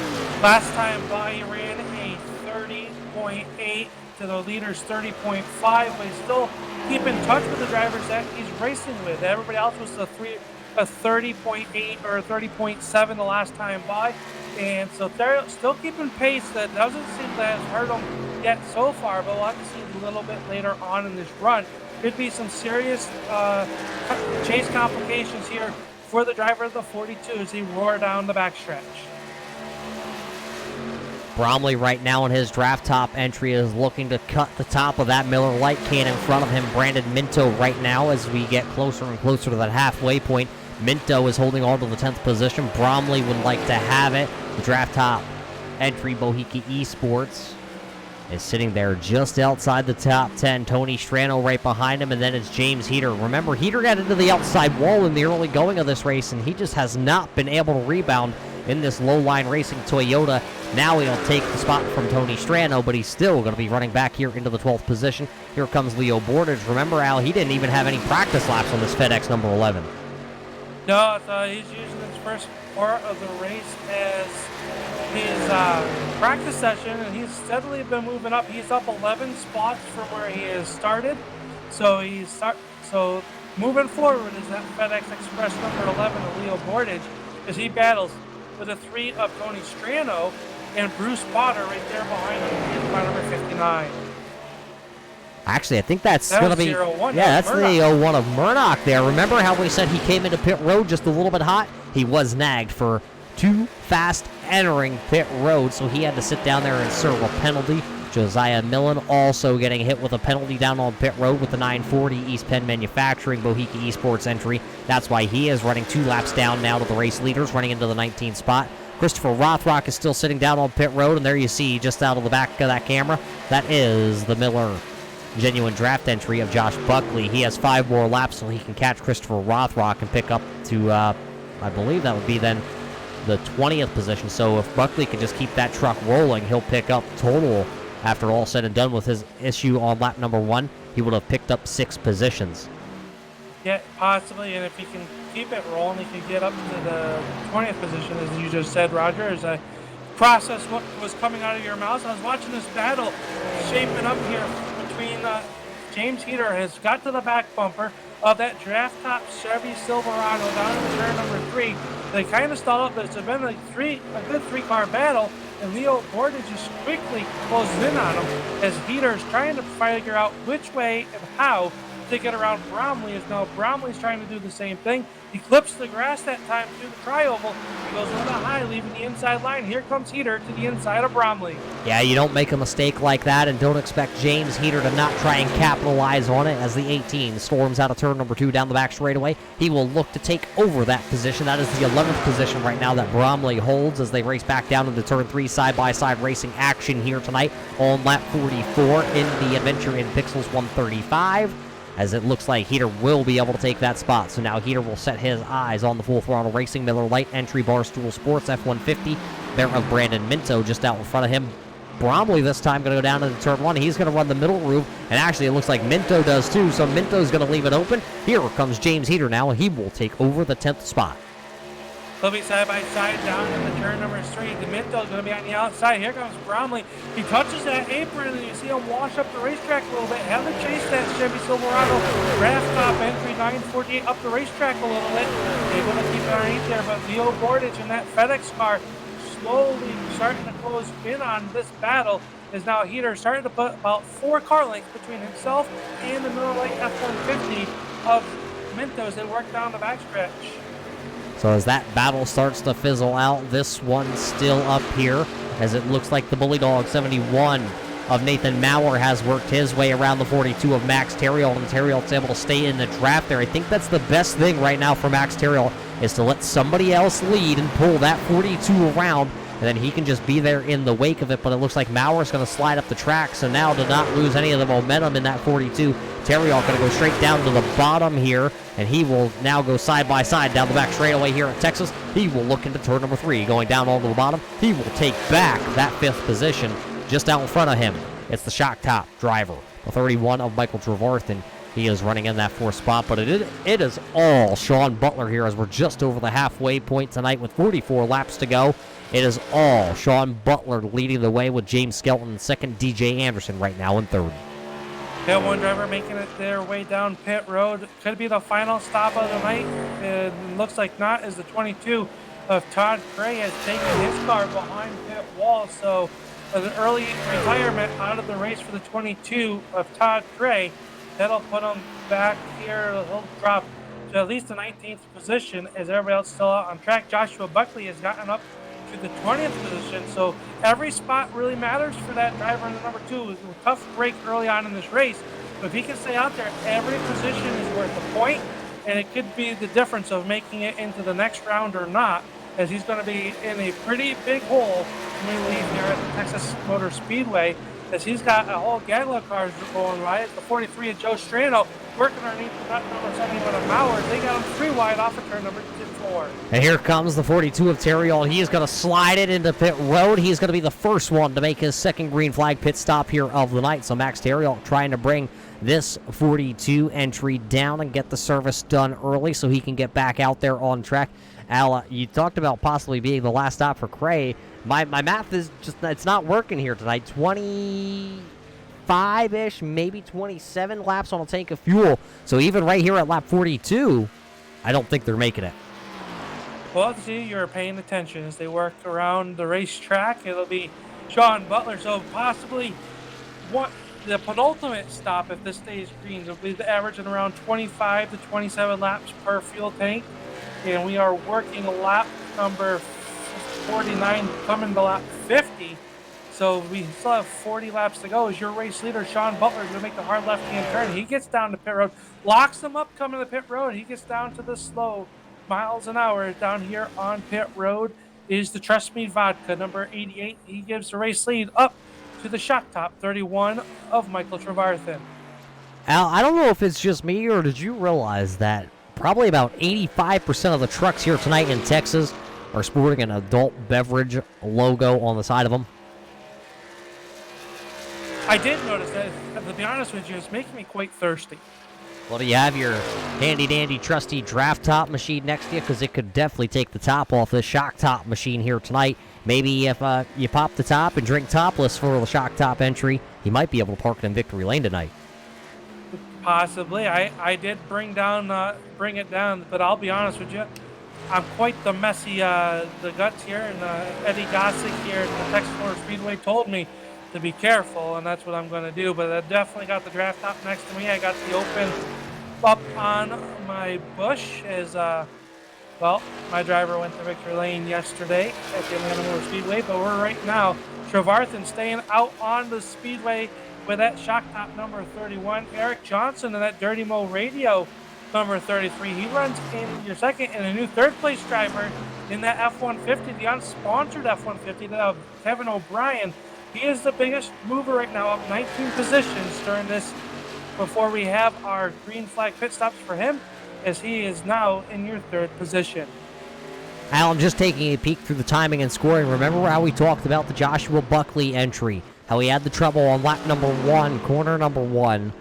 last time by, he ran a 30.8 to the leader's 30.5, but he's still keeping touch with the drivers that he's racing with. Everybody else was a 30.8 or 30.7 the last time by, and so they're still keeping pace. That doesn't seem to have hurt them yet so far, but we'll have to see a little bit later on in this run. Could be some serious chase complications here for the driver of the 42 as he roar down the backstretch. Bromley right now in his draft top entry is looking to cut the top of that Miller Lite can in front of him. Brandon Minto right now as we get closer and closer to that halfway point. Minto is holding on to the 10th position. Bromley would like to have it. The draft top entry, Bohiki Esports, is sitting there just outside the top 10. Tony Strano right behind him, and then it's James Heater. Remember, Heater got into the outside wall in the early going of this race, and he just has not been able to rebound in this low-line racing Toyota. Now he'll take the spot from Tony Strano, but he's still going to be running back here into the 12th position. Here comes Leo Bordage. Remember, Al, he didn't even have any practice laps on this FedEx number 11. No, he's using his first part of the race as his practice session, and he's steadily been moving up. He's up 11 spots from where he has started. So so moving forward is that FedEx Express number 11 of Leo Bordage as he battles with the 3 of Tony Strano and Bruce Potter right there behind him in car number 59. Actually, I think that's going to be... Yeah, that's the 01 of Murdoch there. Remember how we said he came into pit road just a little bit hot? He was nagged for too fast entering pit road, so he had to sit down there and serve a penalty. Josiah Millen also getting hit with a penalty down on pit road with the 940 East Penn Manufacturing Bohiki Esports entry. That's why he is running 2 laps down now to the race leaders, running into the 19th spot. Christopher Rothrock is still sitting down on pit road, and there you see just out of the back of that camera, that is the Miller Genuine Draft entry of Josh Buckley. He has 5 more laps so he can catch Christopher Rothrock and pick up to, I believe that would be then the 20th position. So if Buckley can just keep that truck rolling, he'll pick up total, after all said and done with his issue on lap number 1, he would have picked up 6 positions. Yeah, possibly, and if he can keep it rolling, he can get up to the 20th position, as you just said, Roger, as I process what was coming out of your mouth. I was watching this battle shaping up here between James Heater has got to the back bumper of that draft top Chevy Silverado down in turn number 3. They kind of stalled up, but it's been a good 3-car battle, and Leo Bordage just quickly closes in on him as Heater is trying to figure out which way and how to get around Bromley, as now Bromley's trying to do the same thing. He clips the grass that time through the tri-oval. He goes over the high, leaving the inside line. Here comes Heater to the inside of Bromley. Yeah, you don't make a mistake like that, and don't expect James Heater to not try and capitalize on it as the 18 storms out of turn number 2 down the back straightaway. He will look to take over that position. That is the 11th position right now that Bromley holds as they race back down into turn 3. Side-by-side racing action here tonight on lap 44 in the Adventure in Pixels 135. As it looks like Heater will be able to take that spot. So now Heater will set his eyes on the Full Throttle Racing Miller Lite entry Barstool Sports F-150. There of Brandon Minto just out in front of him. Bromley this time going to go down into turn 1. He's going to run the middle groove, and actually it looks like Minto does too, so Minto's going to leave it open. Here comes James Heater now, and he will take over the 10th spot. They'll be side by side down in the turn number 3. Minto's going to be on the outside. Here comes Bromley. He touches that apron, and you see him wash up the racetrack a little bit. Have to chase that Chevy Silverado draft top entry 948 up the racetrack a little bit. Able to keep it underneath there, but Leo Bordage in that FedEx car slowly starting to close in on this battle. Is now Heater starting to put about 4 car lengths between himself and the Miller Lite F-150 of Minto as they work down the backstretch. So as that battle starts to fizzle out, this one's still up here, as it looks like the Bully Dog 71 of Nathan Maurer has worked his way around the 42 of Max Terriol, and Terriol's able to stay in the draft there. I think that's the best thing right now for Max Terriol, is to let somebody else lead and pull that 42 around, and then he can just be there in the wake of it. But it looks like Maurer's going to slide up the track, so now to not lose any of the momentum in that 42, Terriol going to go straight down to the bottom here, and he will now go side by side down the back straightaway here at Texas. He will look into turn number 3, going down onto the bottom. He will take back that 5th position just out in front of him. It's the shock top driver, the 31 of Michael Trevarthen. He is running in that 4th spot, but it is all Sean Butler here as we're just over the halfway point tonight with 44 laps to go. It is all Sean Butler leading the way with James Skelton in 2nd, DJ Anderson right now in 3rd. Pit 1 driver making it their way down pit road. Could be the final stop of the night. It looks like not, as the 22 of Todd Gray has taken his car behind pit wall. So an early retirement out of the race for the 22 of Todd Gray. That'll put him back here. He'll drop to at least the 19th position as everybody else still out on track. Joshua Buckley has gotten up to the 20th position. So every spot really matters for that driver in the number 2. It was a tough break early on in this race. But if he can stay out there, every position is worth a point. And it could be the difference of making it into the next round or not, as he's going to be in a pretty big hole when we leave here at the Texas Motor Speedway, as he's got a whole gaggle of cars going by. The 43 of Joe Strano working underneath the nut number 71 of Mowers. They got him 3 wide off of turn number 4. And here comes the 42 of Terriol. He is going to slide it into pit road. He's going to be the first one to make his 2nd green flag pit stop here of the night. So Max Terriol trying to bring this 42 entry down and get the service done early so he can get back out there on track. Al, you talked about possibly being the last stop for Cray. My math is just, it's not working here tonight. 25-ish, maybe 27 laps on a tank of fuel. So even right here at lap 42, I don't think they're making it. Well, see, you're paying attention as they work around the racetrack. It'll be Sean Butler, so possibly the penultimate stop, if this stays green, will be the averaging around 25 to 27 laps per fuel tank. And we are working lap number 49 coming to lap 50. So we still have 40 laps to go. As your race leader, Sean Butler, is going to make the hard left-hand turn. He gets down to pit road, locks them up coming to pit road. He gets down to the slow miles an hour down here on pit road. Is the Trust Me Vodka, number 88. He gives the race lead up to the Shock Top 31 of Michael Trevarthen. Al, I don't know if it's just me, or did you realize that probably about 85% of the trucks here tonight in Texas are sporting an adult beverage logo on the side of them? I did notice that. To be honest with you, it's making me quite thirsty. Well, do you have your handy-dandy trusty draft top machine next to you? Because it could definitely take the top off this Shock Top machine here tonight. Maybe if you pop the top and drink topless for the Shock Top entry, you might be able to park it in Victory Lane tonight. Possibly. I did bring it down, but I'll be honest with you, I'm quite the messy the guts here, and Eddie Gossick here at the Texas Motor Speedway told me to be careful, and that's what I'm going to do. But I definitely got the draft top next to me. I got the open up on my bush as my driver went to Victory Lane yesterday at the Atlanta Motor Speedway, but we're right now Trevarthen staying out on the speedway with that Shock Top number 31. Eric Johnson and that Dirty Mo Radio number 33. He runs in your second, and a new third-place driver in that F-150, the unsponsored F-150 of Kevin O'Brien. He is the biggest mover right now, up 19 positions during this, before we have our green flag pit stops for him, as he is now in your 3rd position. Al, I'm just taking a peek through the timing and scoring. Remember how we talked about the Joshua Buckley entry, how he had the trouble on lap number 1, corner number 1.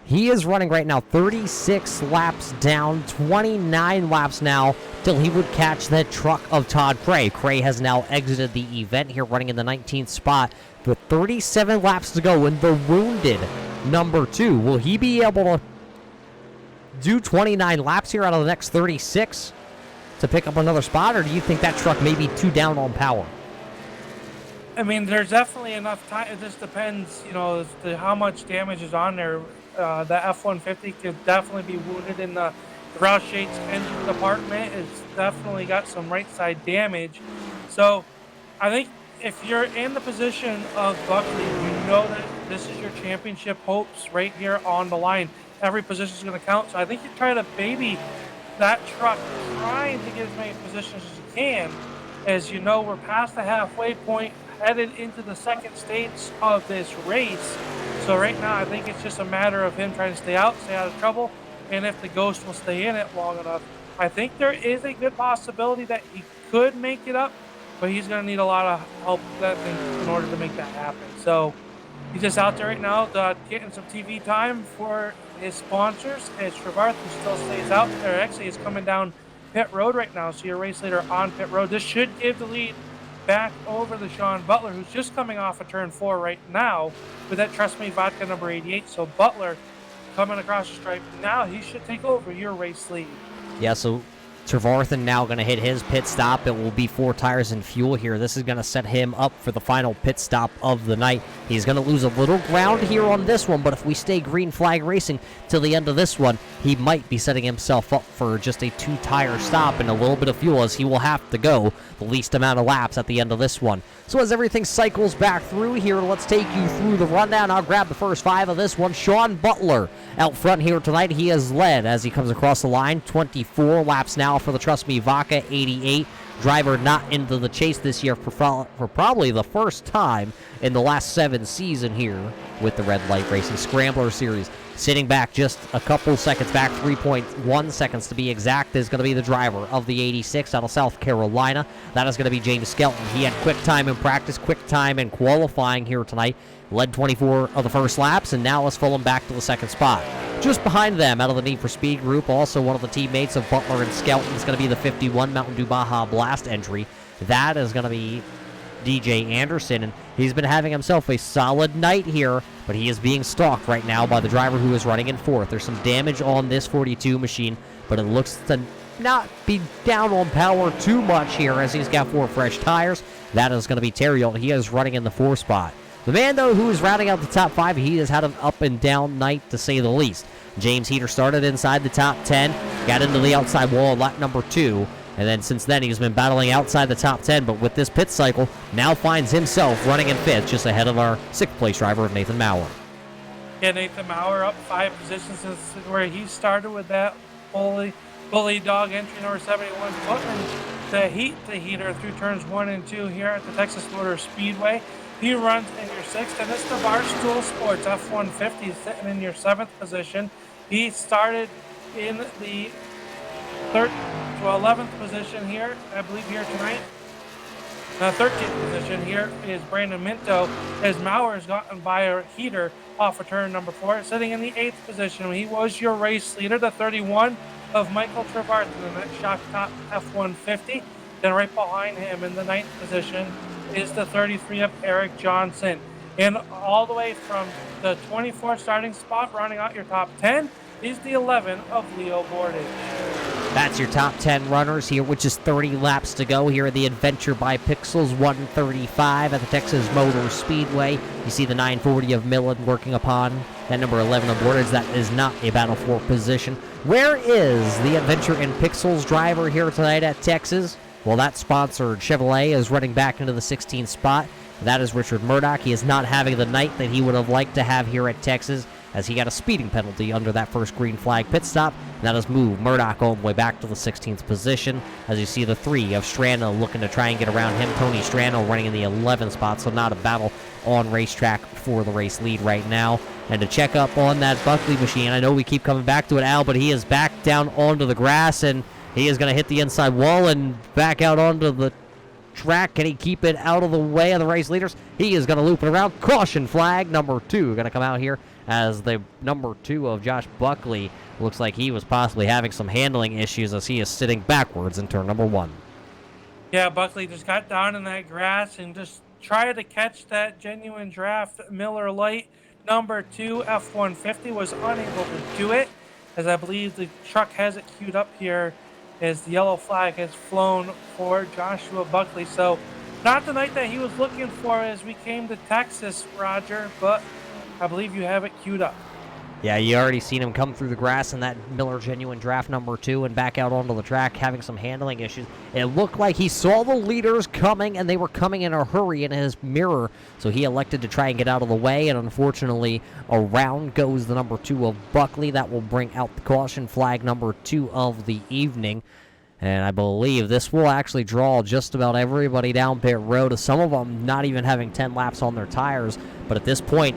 He is running right now 36 laps down, 29 laps now till he would catch that truck of Todd Cray. Cray has now exited the event here, running in the 19th spot with 37 laps to go in the wounded number 2. Will he be able to do 29 laps here out of the next 36 to pick up another spot, or do you think that truck may be too down on power? I mean, there's definitely enough time. It just depends, as to how much damage is on there. The F-150 could definitely be wounded in the Roush Yates engine department. It's definitely got some right side damage. So I think if you're in the position of Buckley, you know that this is your championship hopes right here on the line. Every position is going to count. So I think you try to baby that truck, trying to get as many positions as you can. As you know, we're past the halfway point, headed into the second stage of this race. So right now, I think it's just a matter of him trying to stay out of trouble, and if the Ghost will stay in it long enough. I think there is a good possibility that he could make it up, but he's going to need a lot of help in order to make that happen. So He's just out there right now getting some TV time for his sponsors. As Trevarth, who still stays out there, actually is coming down pit road right now. So your race leader on pit road. This should give the lead back over the Sean Butler, who's just coming off of turn 4 right now with that Trust Me Vodka number 88. So Butler coming across the stripe. Now he should take over your race lead. Yeah, so Trevarthen now going to hit his pit stop. It will be 4 tires and fuel here. This is going to set him up for the final pit stop of the night. He's going to lose a little ground here on this one, but if we stay green flag racing till the end of this one, he might be setting himself up for just a 2-tire stop and a little bit of fuel, as he will have to go the least amount of laps at the end of this one. So as everything cycles back through here, let's take you through the rundown. I'll grab the first 5 of this one. Sean Butler out front here tonight. He has led as he comes across the line. 24 laps now for the Trust Me Vodka 88. Driver not into the chase this year for probably the first time in the last 7 seasons here with the Red Light Racing Scrambler Series. Sitting back just a couple seconds back, 3.1 seconds to be exact, is going to be the driver of the 86 out of South Carolina. That is going to be James Skelton. He had quick time in practice, quick time in qualifying here tonight. Led 24 of the first laps, and now is pulling back to the second spot. Just behind them, out of the Need for Speed group, also one of the teammates of Butler and Skelton is going to be the 51 Mountain Dew Baja Blast entry. That is going to be DJ Anderson, and he's been having himself a solid night here, but he is being stalked right now by the driver who is running in 4th. There's some damage on this 42 machine, but it looks to not be down on power too much here as he's got 4 fresh tires. That is going to be Terriot. He is running in the 4 spot. The man, though, who is rounding out the top 5, he has had an up-and-down night, to say the least. James Heater started inside the top 10, got into the outside wall lap number 2, and then since then he's been battling outside the top 10, but with this pit cycle, now finds himself running in 5th, just ahead of our 6th-place driver, Nathan Maurer. Yeah, Nathan Maurer up 5 positions since where he started with that bully dog entry number 71, putting the heater through turns 1 and 2 here at the Texas Motor Speedway. He runs in your 6th, and it's the Barstool Sports F-150 sitting in your 7th position. He started in the 11th position here, I believe, here tonight. 13th position here is Brandon Minto, as Maurer has gotten by a heater off of turn number 4, sitting in the 8th position. He was your race leader, the 31 of Michael Trevarthen in that shock top F-150. Then right behind him in the 9th position is the 33 of Eric Johnson. And all the way from the 24th starting spot, rounding out your top 10, is the 11 of Leo Bordage. That's your top 10 runners here, which is 30 laps to go here at the Adventure by Pixels 135 at the Texas Motor Speedway. You see the 940 of Millen working upon that number 11 of Bordage. That is not a Battle for position. Where is the Adventure and Pixels driver here tonight at Texas? Well, that sponsored Chevrolet is running back into the 16th spot. That is Richard Murdoch. He is not having the night that he would have liked to have here at Texas, as he got a speeding penalty under that first green flag pit stop. And that has moved Murdoch all the way back to the 16th position. As you see the 3 of Strano looking to try and get around him. Tony Strano running in the 11th spot, so not a battle on racetrack for the race lead right now. And to check up on that Buckley machine, I know we keep coming back to it, Al, but he is back down onto the grass, and he is going to hit the inside wall and back out onto the track. Can he keep it out of the way of the race leaders? He is going to loop it around. Caution flag number 2 going to come out here, as the number 2 of Josh Buckley looks like he was possibly having some handling issues as he is sitting backwards in turn number 1. Yeah, Buckley just got down in that grass and just tried to catch that genuine draft Miller Lite number 2 F-150. Was unable to do it, as I believe the truck has it queued up here as the yellow flag has flown for Joshua Buckley. So not the night that he was looking for as we came to Texas, Roger, but I believe you have it queued up. Yeah, you already seen him come through the grass in that Miller Genuine draft number 2 and back out onto the track having some handling issues. It looked like he saw the leaders coming, and they were coming in a hurry in his mirror, so he elected to try and get out of the way, and unfortunately around goes the number 2 of Buckley. That will bring out the caution flag number 2 of the evening. And I believe this will actually draw just about everybody down pit road, some of them not even having 10 laps on their tires. But at this point,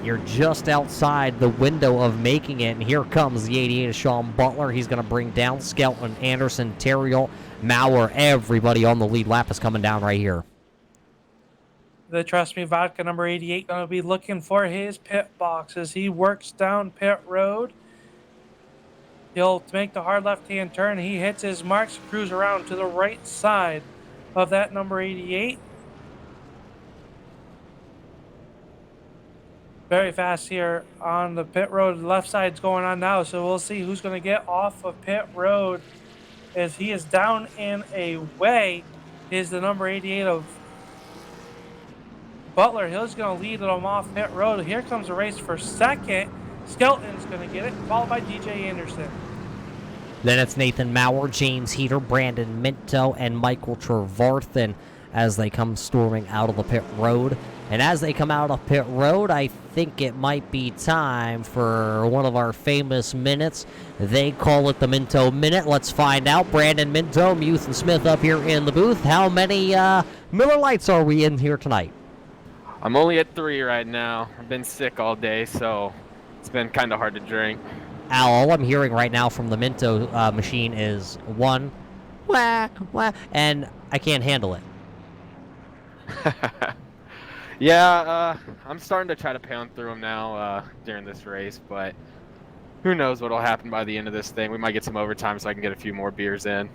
you're just outside the window of making it, and here comes the 88 of Sean Butler. He's going to bring down Skelton, Anderson, Terriot, Maurer. Everybody on the lead lap is coming down right here. The Trust Me Vodka number 88 going to be looking for his pit box as he works down pit road. He'll make the hard left-hand turn. He hits his marks, cruise around to the right side of that number 88. Very fast here on the pit road. The left side's going on now, so we'll see who's going to get off of pit road as he is down in a way. Is the number 88 of Butler. He's going to lead them off pit road. Here comes a race for second. Skelton's going to get it, followed by DJ Anderson. Then it's Nathan Maurer, James Heater, Brandon Minto, and Michael Trevarthen as they come storming out of the pit road. And as they come out of pit road, I think it might be time for one of our famous minutes. They call it the Minto Minute. Let's find out. Brandon Minto, Muth and Smith up here in the booth. How many Miller Lights are we in here tonight? I'm only at 3 right now. I've been sick all day, so it's been kind of hard to drink. Al, all I'm hearing right now from the Minto machine is 1, wah, wah, and I can't handle it. Yeah, I'm starting to try to pound through them now during this race, but who knows what will happen by the end of this thing. We might get some overtime so I can get a few more beers in.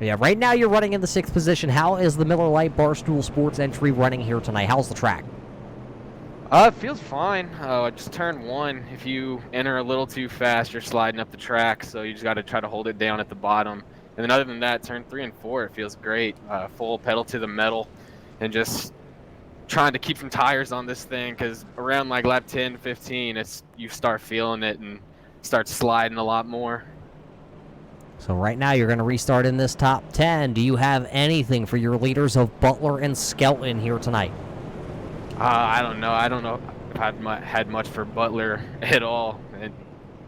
Yeah, right now you're running in the 6th position. How is the Miller Lite Barstool Sports entry running here tonight? How's the track? It feels fine. Just turn 1. If you enter a little too fast, you're sliding up the track, so you just got to try to hold it down at the bottom. And then other than that, turn 3 and 4, it feels great. Full pedal to the metal, and just trying to keep some tires on this thing, because around like lap 10, 15, you start feeling it and start sliding a lot more. So right now you're going to restart in this top 10. Do you have anything for your leaders of Butler and Skelton here tonight? I don't know. I don't know if I've had much for Butler at all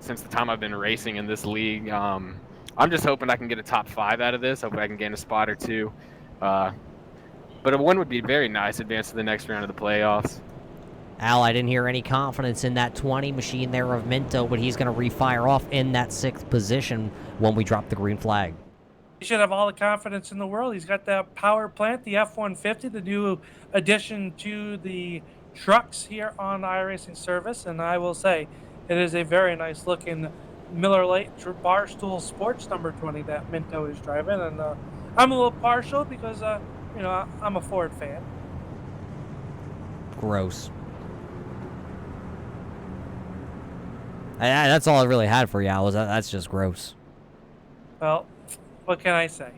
since the time I've been racing in this league. I'm just hoping I can get a top 5 out of this. Hoping I can gain a spot or 2. But a win would be very nice. Advance to the next round of the playoffs. Al, I didn't hear any confidence in that 20 machine there of Minto, but he's going to refire off in that 6th position when we drop the green flag. He should have all the confidence in the world. He's got that power plant, the F-150, the new addition to the trucks here on iRacing Service. And I will say, it is a very nice looking Miller Lite Barstool Sports number 20 that Minto is driving. And I'm a little partial because, I'm a Ford fan. Gross. That's all I really had for you, Al. That's just gross. Well, what can I say?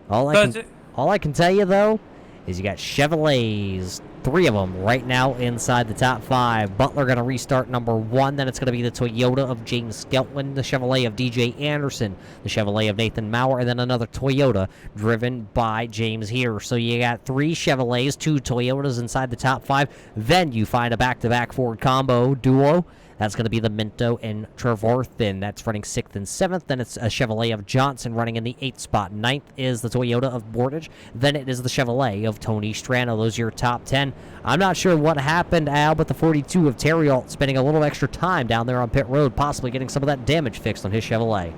All I can tell you, though, is you got Chevrolets, 3 of them right now inside the top 5. Butler going to restart number 1. Then it's going to be the Toyota of James Skelton, the Chevrolet of DJ Anderson, the Chevrolet of Nathan Maurer, and then another Toyota driven by James here. So you got 3 Chevrolets, 2 Toyotas inside the top 5. Then you find a back-to-back Ford combo duo. That's going to be the Minto and Trevarthen. That's running 6th and 7th. Then it's a Chevrolet of Johnson running in the 8th spot. 9th is the Toyota of Bordage. Then it is the Chevrolet of Tony Strano. Those are your top 10. I'm not sure what happened, Al, but the 42 of Terrialt spending a little extra time down there on pit road, possibly getting some of that damage fixed on his Chevrolet.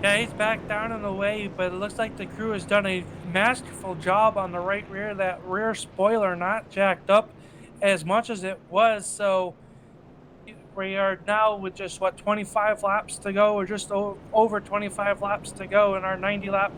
Yeah, he's back down in the way, but it looks like the crew has done a masterful job on the right rear. That rear spoiler not jacked up as much as it was, so we are now with just, 25 laps to go, or just over 25 laps to go in our 90-lap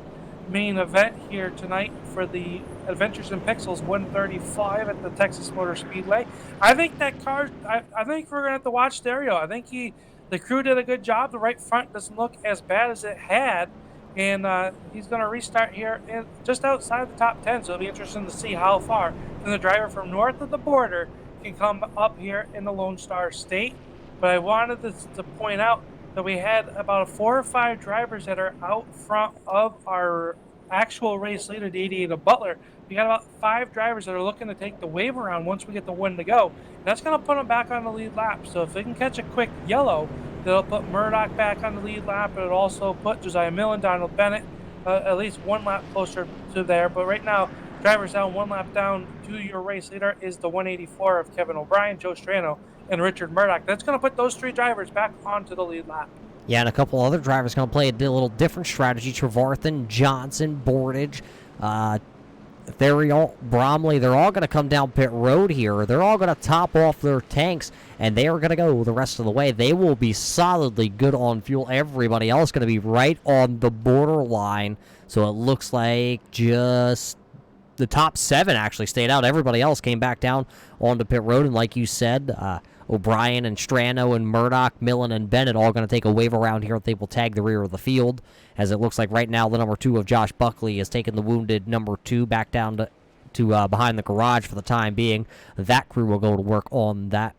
main event here tonight for the Adventures in Pixels 135 at the Texas Motor Speedway. I think that car, I think we're going to have to watch stereo. I think the crew did a good job. The right front doesn't look as bad as it had, and he's going to restart here just outside the top 10, so it'll be interesting to see how far the driver from north of the border can come up here in the Lone Star State. But I wanted to point out that we had about 4 or 5 drivers that are out front of our actual race leader, the 88 of Butler. We got about 5 drivers that are looking to take the wave around once we get the win to go. And that's going to put them back on the lead lap. So if they can catch a quick yellow, they'll put Murdoch back on the lead lap. It'll also put Josiah Millen, Donald Bennett, at least 1 lap closer to there. But right now, drivers down 1 lap down to your race leader is the 184 of Kevin O'Brien, Joe Strano, and Richard Murdoch. That's going to put those 3 drivers back onto the lead lap. Yeah, and a couple other drivers going to play a little different strategy. Trevarthen, Johnson, Bordage, Bromley, they're all going to come down pit road here. They're all going to top off their tanks, and they are going to go the rest of the way. They will be solidly good on fuel. Everybody else going to be right on the borderline. So it looks like just the top 7 actually stayed out. Everybody else came back down onto pit road, and like you said, O'Brien and Strano and Murdoch, Millen and Bennett all going to take a wave around here. They will tag the rear of the field, as it looks like right now the number 2 of Josh Buckley has taken the wounded number 2 back down to behind the garage for the time being. That crew will go to work on that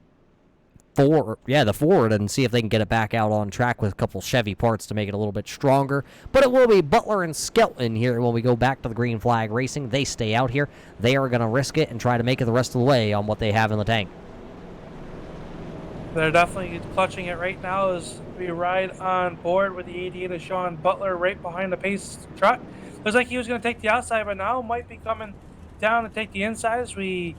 the forward, and see if they can get it back out on track with a couple Chevy parts to make it a little bit stronger. But it will be Butler and Skelton here when we go back to the green flag racing. They stay out here. They are going to risk it and try to make it the rest of the way on what they have in the tank. They're definitely clutching it right now as we ride on board with the 88 of Sean Butler right behind the pace truck. Looks like he was going to take the outside, but now might be coming down to take the inside as we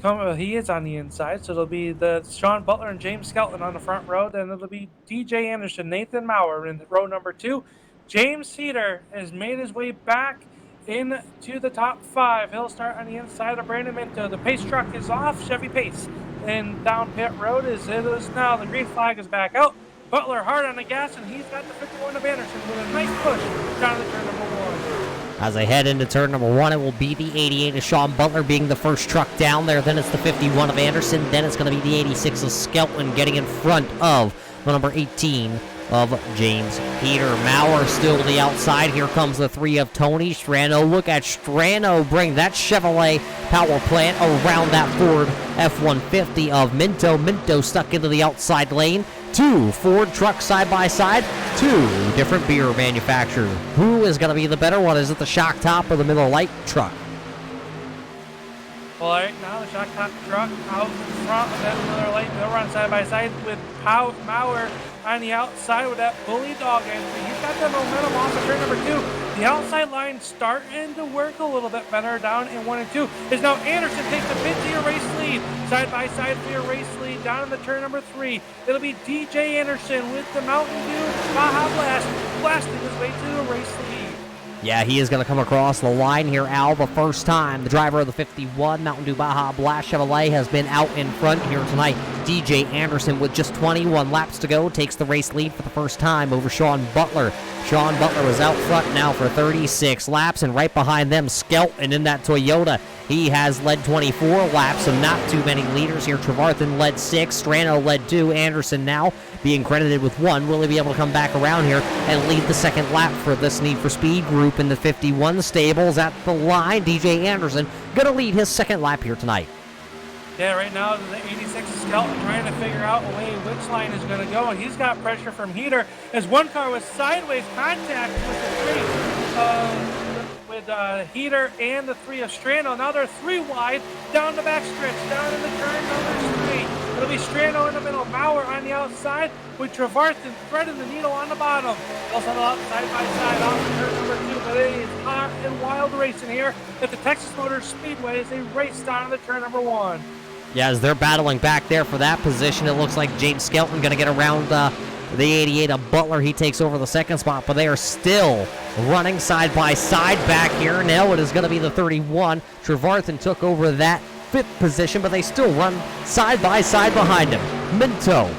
come. He is on the inside, so it'll be the Sean Butler and James Skelton on the front row. Then it'll be DJ Anderson, Nathan Maurer in row number 2. James Cedar has made his way back into the top 5. He'll start on the inside of Brandon Minto. The pace truck is off, Chevy Pace. And down pit road as it is now. The green flag is back out. Butler hard on the gas, and he's got the 51 of Anderson with a nice push down to turn number 1. As they head into turn number 1, it will be the 88 of Sean Butler being the first truck down there. Then it's the 51 of Anderson. Then it's going to be the 86 of Skelton getting in front of the number 18 of James Peter. Maurer still to the outside. Here comes the 3 of Tony Strano. Look at Strano bring that Chevrolet power plant around that Ford F-150 of Minto. Minto stuck into the outside lane. 2 Ford trucks side by side. 2 different beer manufacturers. Who is going to be the better one? Is it the Shock Top or the Miller Lite truck? Well, right now the Shock Top truck out in front of that Miller Lite. They'll run side by side with Maurer on the outside with that bully dog entry. He's got the momentum off of turn number 2. The outside line starting to work a little bit better down in 1 and 2. Is now Anderson takes the mid-tier race lead. Side by side for your race lead down in the turn number 3. It'll be DJ Anderson with the Mountain Dew Baja Blast blasting his way to the race lead. Yeah, he is going to come across the line here, Al, the first time. The driver of the 51 Mountain Dew Baja Blast Chevrolet has been out in front here tonight. DJ Anderson, with just 21 laps to go, takes the race lead for the first time over Sean Butler. Sean Butler is out front now for 36 laps, and right behind them, Skelton in that Toyota. He has led 24 laps, so not too many leaders here. Trevarthen led 6, Strano led 2, Anderson now being credited with 1. Will he be able to come back around here and lead the second lap for this Need for Speed group in the 51 stables at the line? DJ Anderson going to lead his second lap here tonight. Yeah, right now the 86 is Skelton trying to figure out a way which line is going to go, and he's got pressure from Heater as one car was sideways contact with the 3 with Heater and the 3 of Strano. Now they're 3 wide down the back stretch, down in the turn number 3. It'll be Strano in the middle, Maurer on the outside with Trevarthen threading the needle on the bottom. They'll settle out side by side off of turn number 2, but it is hot and wild racing here at the Texas Motor Speedway as they race down to turn number 1. Yeah, as they're battling back there for that position, it looks like James Skelton going to get around the 88 of Butler. He takes over the second spot, but they are still running side by side back here. Now it is going to be the 31. Trevarthen took over that 5th position, but they still run side by side behind him. Minto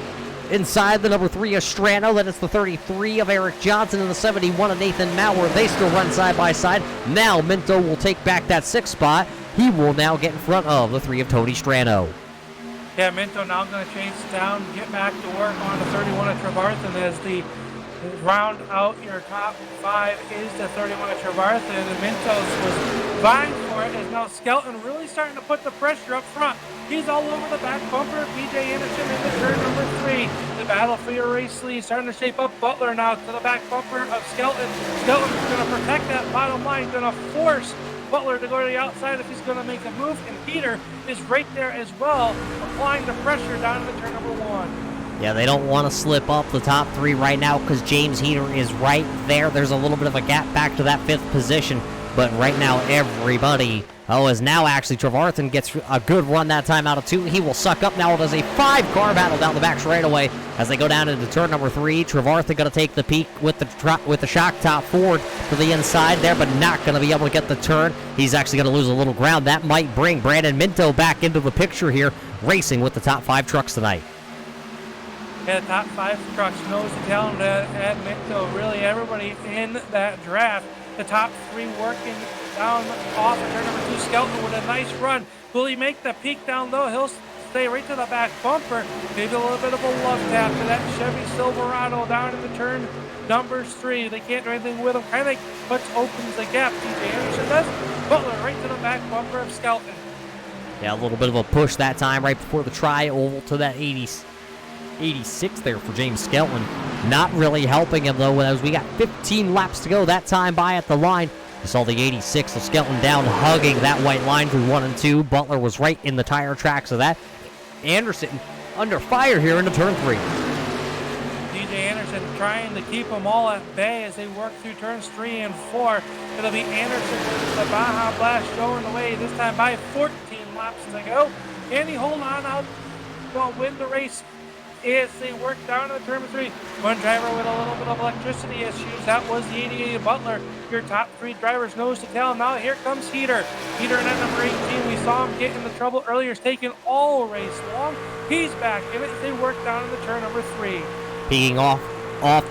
inside the number 3 of Strano. Then it's the 33 of Eric Johnson and the 71 of Nathan Maurer. They still run side by side. Now Minto will take back that 6th spot. He will now get in front of the 3 of Tony Strano. Yeah, Minto now going to chase down, get back to work on the 31 of Trevarthen as the round out your top 5 is the 31 of Trevarthen, and Mintos was vying for it. As now Skelton really starting to put the pressure up front. He's all over the back bumper. BJ Anderson in the turn number 3. The battle for your race lead starting to shape up. Butler now to the back bumper of Skelton. Skelton's going to protect that bottom line, going to force Butler to go to the outside if he's going to make a move, and Peter is right there as well, applying the pressure down to the turn number 1. Yeah, they don't want to slip up the top 3 right now because James Heater is right there. There's a little bit of a gap back to that 5th position, but right now everybody Oh, as now actually Trevarthen gets a good run that time out of 2. He will suck up. Now it is a 5-car battle down the back straightaway as they go down into turn number 3. Trevarthen going to take the peak with the shock top forward to the inside there, but not going to be able to get the turn. He's actually going to lose a little ground. That might bring Brandon Minto back into the picture here, racing with the top 5 trucks tonight. Yeah, top 5 trucks knows the talent at Minto. Really, everybody in that draft. The top 3 working down off of turn number 2. Skelton with a nice run. Will he make the peak down low? He'll stay right to the back bumper. Maybe a little bit of a love tap to that Chevy Silverado down in the turn number 3. They can't do anything with him. Kind of opens the gap. DJ Anderson does. Butler right to the back bumper of Skelton. Yeah, a little bit of a push that time right before the tri-oval to that 86 there for James Skelton. Not really helping him, though, as we got 15 laps to go that time by at the line. You saw the 86 of Skelton down, hugging that white line through 1 and 2. Butler was right in the tire tracks of that. Anderson under fire here into turn 3. DJ Anderson trying to keep them all at bay as they work through turns 3 and 4. It'll be Anderson with the Baja Blast showing the way, this time by 14 laps to go. Can he hold on out? Will win the race as they work down to turn 3. One driver with a little bit of electricity issues. That was the 88 Butler. Your top 3 drivers nose to tail. Now here comes Heater. Heater in at number 18. We saw him get into trouble earlier. It's taken all race long. He's back in it. They work down into turn number 3. Peeking off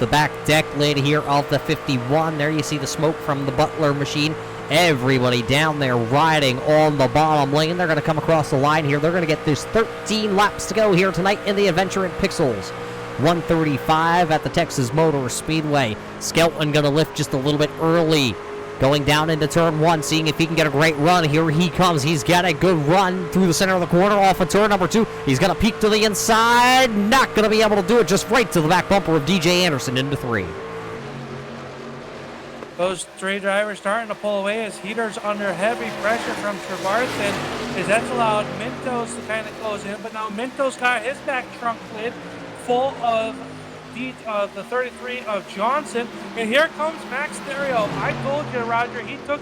the back deck lid here of the 51. There you see the smoke from the Butler machine. Everybody down there riding on the bottom lane. They're going to come across the line here. They're going to get this 13 laps to go here tonight in the Adventure in Pixels. 135 at the Texas Motor Speedway. Skelton going to lift just a little bit early. Going down into turn 1, seeing if he can get a great run. Here he comes. He's got a good run through the center of the corner off of turn number 2. He's going to peek to the inside. Not going to be able to do it. Just right to the back bumper of DJ Anderson into 3. Those 3 drivers starting to pull away as Heater's under heavy pressure from Trevarthen, as that's allowed Mintos to kind of close in. But now Mintos got his back trunk lid full of the 33 of Johnson. And here comes Max Therio. I told you, Roger, he got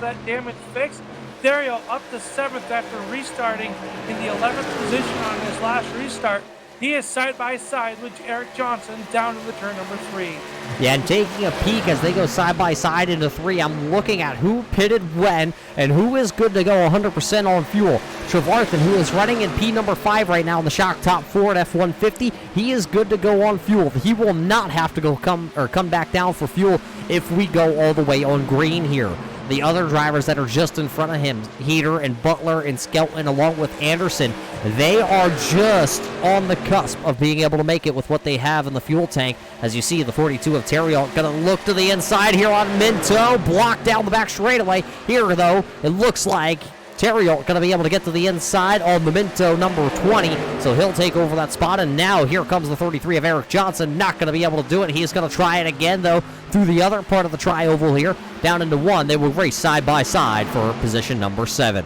that damage fixed. Therio up to 7th after restarting in the 11th position on his last restart. He is side by side with Eric Johnson down in the turn number 3. Yeah, and taking a peek as they go side by side into 3, I'm looking at who pitted when and who is good to go 100% on fuel. Trevarthen, who is running in P number 5 right now in the shock top Ford F-150, he is good to go on fuel. He will not have to come back down for fuel if we go all the way on green here. The other drivers that are just in front of him, Heater and Butler and Skelton along with Anderson, they are just on the cusp of being able to make it with what they have in the fuel tank. As you see, the 42 of Terriot going to look to the inside here on Minto, blocked down the back straightaway. Here, though, it looks like Terriot going to be able to get to the inside on the Minto number 20, so he'll take over that spot. And now here comes the 33 of Eric Johnson, not going to be able to do it. He's going to try it again, though, through the other part of the tri-oval here, down into 1. They will race side by side for position number 7.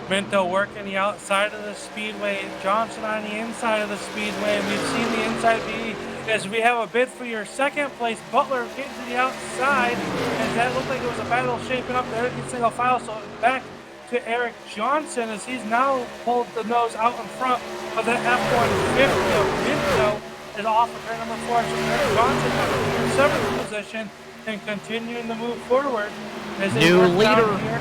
Minto working the outside of the speedway, Johnson on the inside of the speedway, and we've seen the inside be as we have a bid for your 2nd place. Butler getting to the outside, and that looked like it was a battle shaping up there in single file, so back to Eric Johnson as he's now pulled the nose out in front of the F-150 of Minto is off of turn number 4. So Eric Johnson in 7th position and continuing to move forward as they New work leader. down here.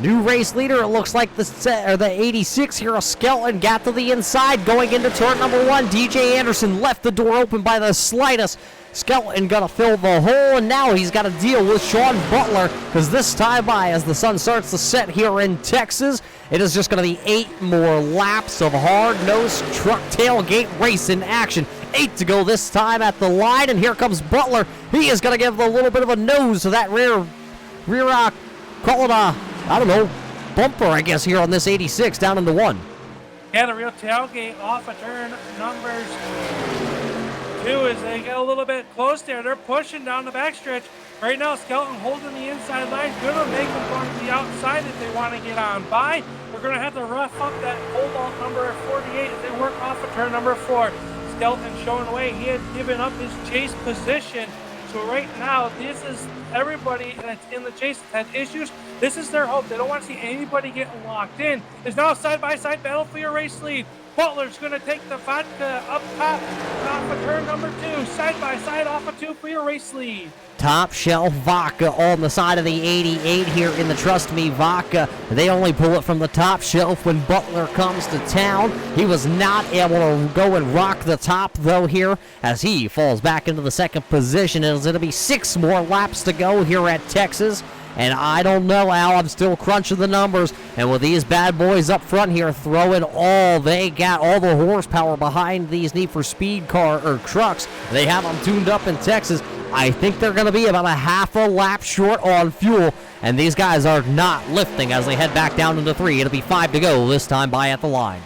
New race leader, it looks like the 86 here of Skelton got to the inside going into turn number 1. DJ Anderson left the door open by the slightest. Skelton gonna fill the hole, and now he's got to deal with Sean Butler, because this time by, as the sun starts to set here in Texas, it is just gonna be 8 more laps of hard-nosed truck tailgate race in action. 8 to go this time at the line, and here comes Butler. He is gonna give a little bit of a nose to that rear call it a, I don't know, bumper, I guess, here on this 86 down into 1. Yeah, the real tailgate off of turn numbers 2 as they get a little bit close there. They're pushing down the backstretch. Right now, Skelton holding the inside line. Going to make them go to the outside if they want to get on by. We're going to have to rough up that hold off number 48 as they work off of turn number 4. Skelton showing away. He had given up his chase position. So right now, this is everybody that's in the chase that had issues. This is their hope. They don't want to see anybody getting locked in. There's now a side-by-side battle for your race lead. Butler's going to take the vodka up top off of turn number 2. Side-by-side off of 2 for your race lead. Top shelf vodka on the side of the 88 here in the Trust Me vodka. They only pull it from the top shelf when Buckler comes to town. He was not able to go and rock the top, though, here as he falls back into the second position. It's going to be 6 more laps to go here at Texas. And I don't know, Al, I'm still crunching the numbers. And with these bad boys up front here throwing all they got, all the horsepower behind these Need for Speed trucks, they have them tuned up in Texas. I think they're going to be about a half a lap short on fuel. And these guys are not lifting as they head back down into 3. It'll be 5 to go this time by at the line.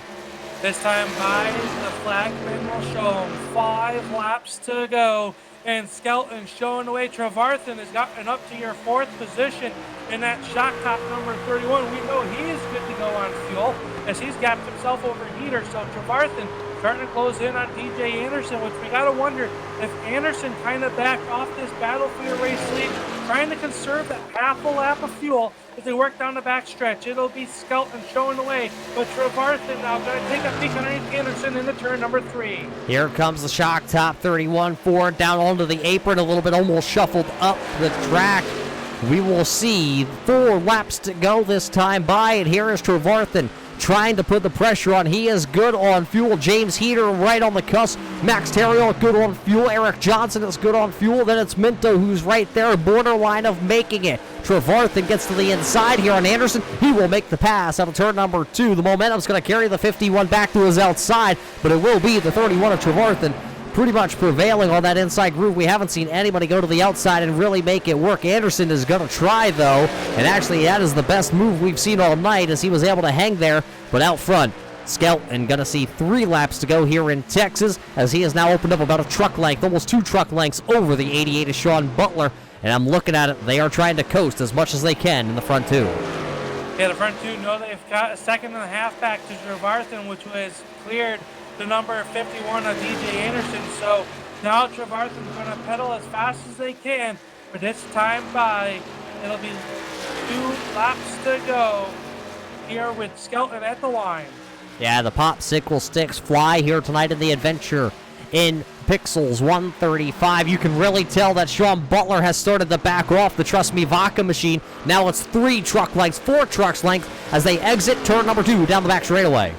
This time by the flagman will show them 5 laps to go. And Skelton showing the way. Trevarthen has gotten up to your 4th position in that shock top number 31. We know he is good to go on fuel as he's gapped himself over heater. So Trevarthen starting to close in on DJ Anderson, which we got to wonder if Anderson kind of backed off this battle for your race lead, trying to conserve that half a lap of fuel as they work down the back stretch. It'll be Skelton showing the way, but Trevarthen now going to take a peek underneath Anderson into turn number 3. Here comes the shock top 31 Ford down onto the apron, a little bit almost shuffled up the track. We will see 4 laps to go this time by, and here is Trevarthen trying to put the pressure on. He is good on fuel. James Heater right on the cusp. Max Terriot good on fuel. Eric Johnson is good on fuel. Then it's Minto who's right there, borderline of making it. Trevarthen gets to the inside here on Anderson. He will make the pass out of turn number 2. The momentum's going to carry the 51 back to his outside, but it will be the 31 of Trevarthen pretty much prevailing on that inside groove. We haven't seen anybody go to the outside and really make it work. Anderson is going to try, though, and actually that is the best move we've seen all night as he was able to hang there, but out front, Skelton going to see 3 laps to go here in Texas as he has now opened up about a truck length, almost 2 truck lengths over the 88 of Sean Butler, and I'm looking at it, they are trying to coast as much as they can in the front 2. Yeah, the front 2 know they've got a second and a half back to Trevarthen, which was cleared the number 51 of DJ Anderson. So now Trevarthen's going to pedal as fast as they can. For this time by, it'll be 2 laps to go here with Skelton at the line. Yeah, the popsicle sticks fly here tonight in the adventure in Pixels 135. You can really tell that Sean Butler has started to back off the Trust Me Vodka machine. Now it's 3 truck lengths, 4 trucks length as they exit turn number 2 down the back straightaway.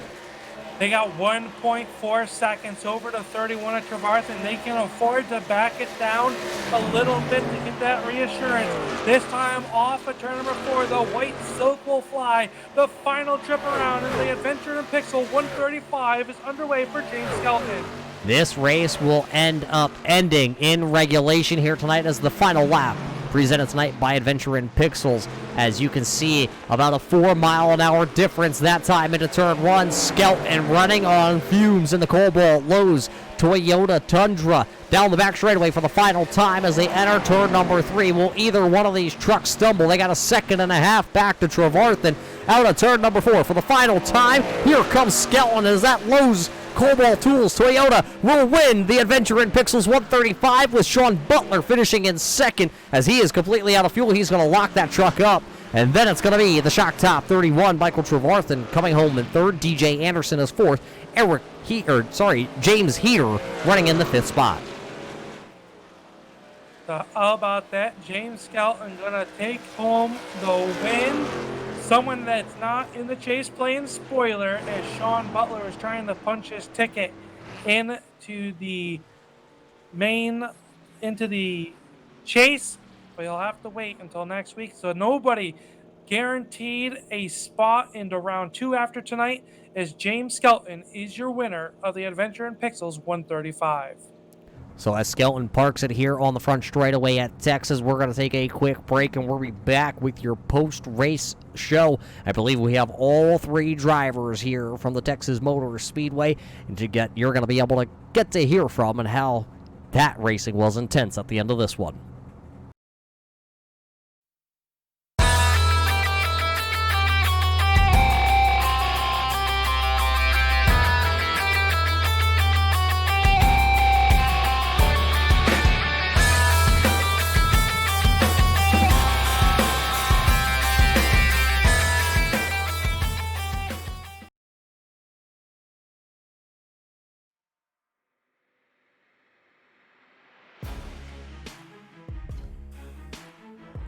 They got 1.4 seconds over to 31 of Trevarthen. They can afford to back it down a little bit to get that reassurance. This time off of turn number 4, the white silk will fly. The final trip around in the Adventure in Pixel 135 is underway for James Skelton. This race will end up ending in regulation here tonight as the final lap presented tonight by Adventure in Pixels. As you can see, about a 4-mile-an-hour difference that time into turn 1. Skelton running on fumes in the Cobalt Lowe's Toyota Tundra down the back straightaway for the final time as they enter turn number 3. Will either one of these trucks stumble? They got a second and a half back to Trevarthen out of turn number 4 for the final time. Here comes Skelton as that Lowe's Cobalt Tools Toyota will win the Adventure in Pixels 135 with Sean Butler finishing in second as he is completely out of fuel. He's going to lock that truck up. And then it's going to be the shock top 31, Michael Trevarthen coming home in 3rd. DJ Anderson is 4th. James Heater running in the 5th spot. So how about that? James Skelton going to take home the win. Someone that's not in the chase playing spoiler as Sean Butler is trying to punch his ticket into the chase, but he'll have to wait until next week. So nobody guaranteed a spot into round 2 after tonight as James Skelton is your winner of the Adventure in Pixels 135. So as Skelton parks it here on the front straightaway at Texas, we're going to take a quick break and we'll be back with your post-race show. I believe we have all 3 drivers here from the Texas Motor Speedway, and you're going to be able to get to hear from and how that racing was intense at the end of this one.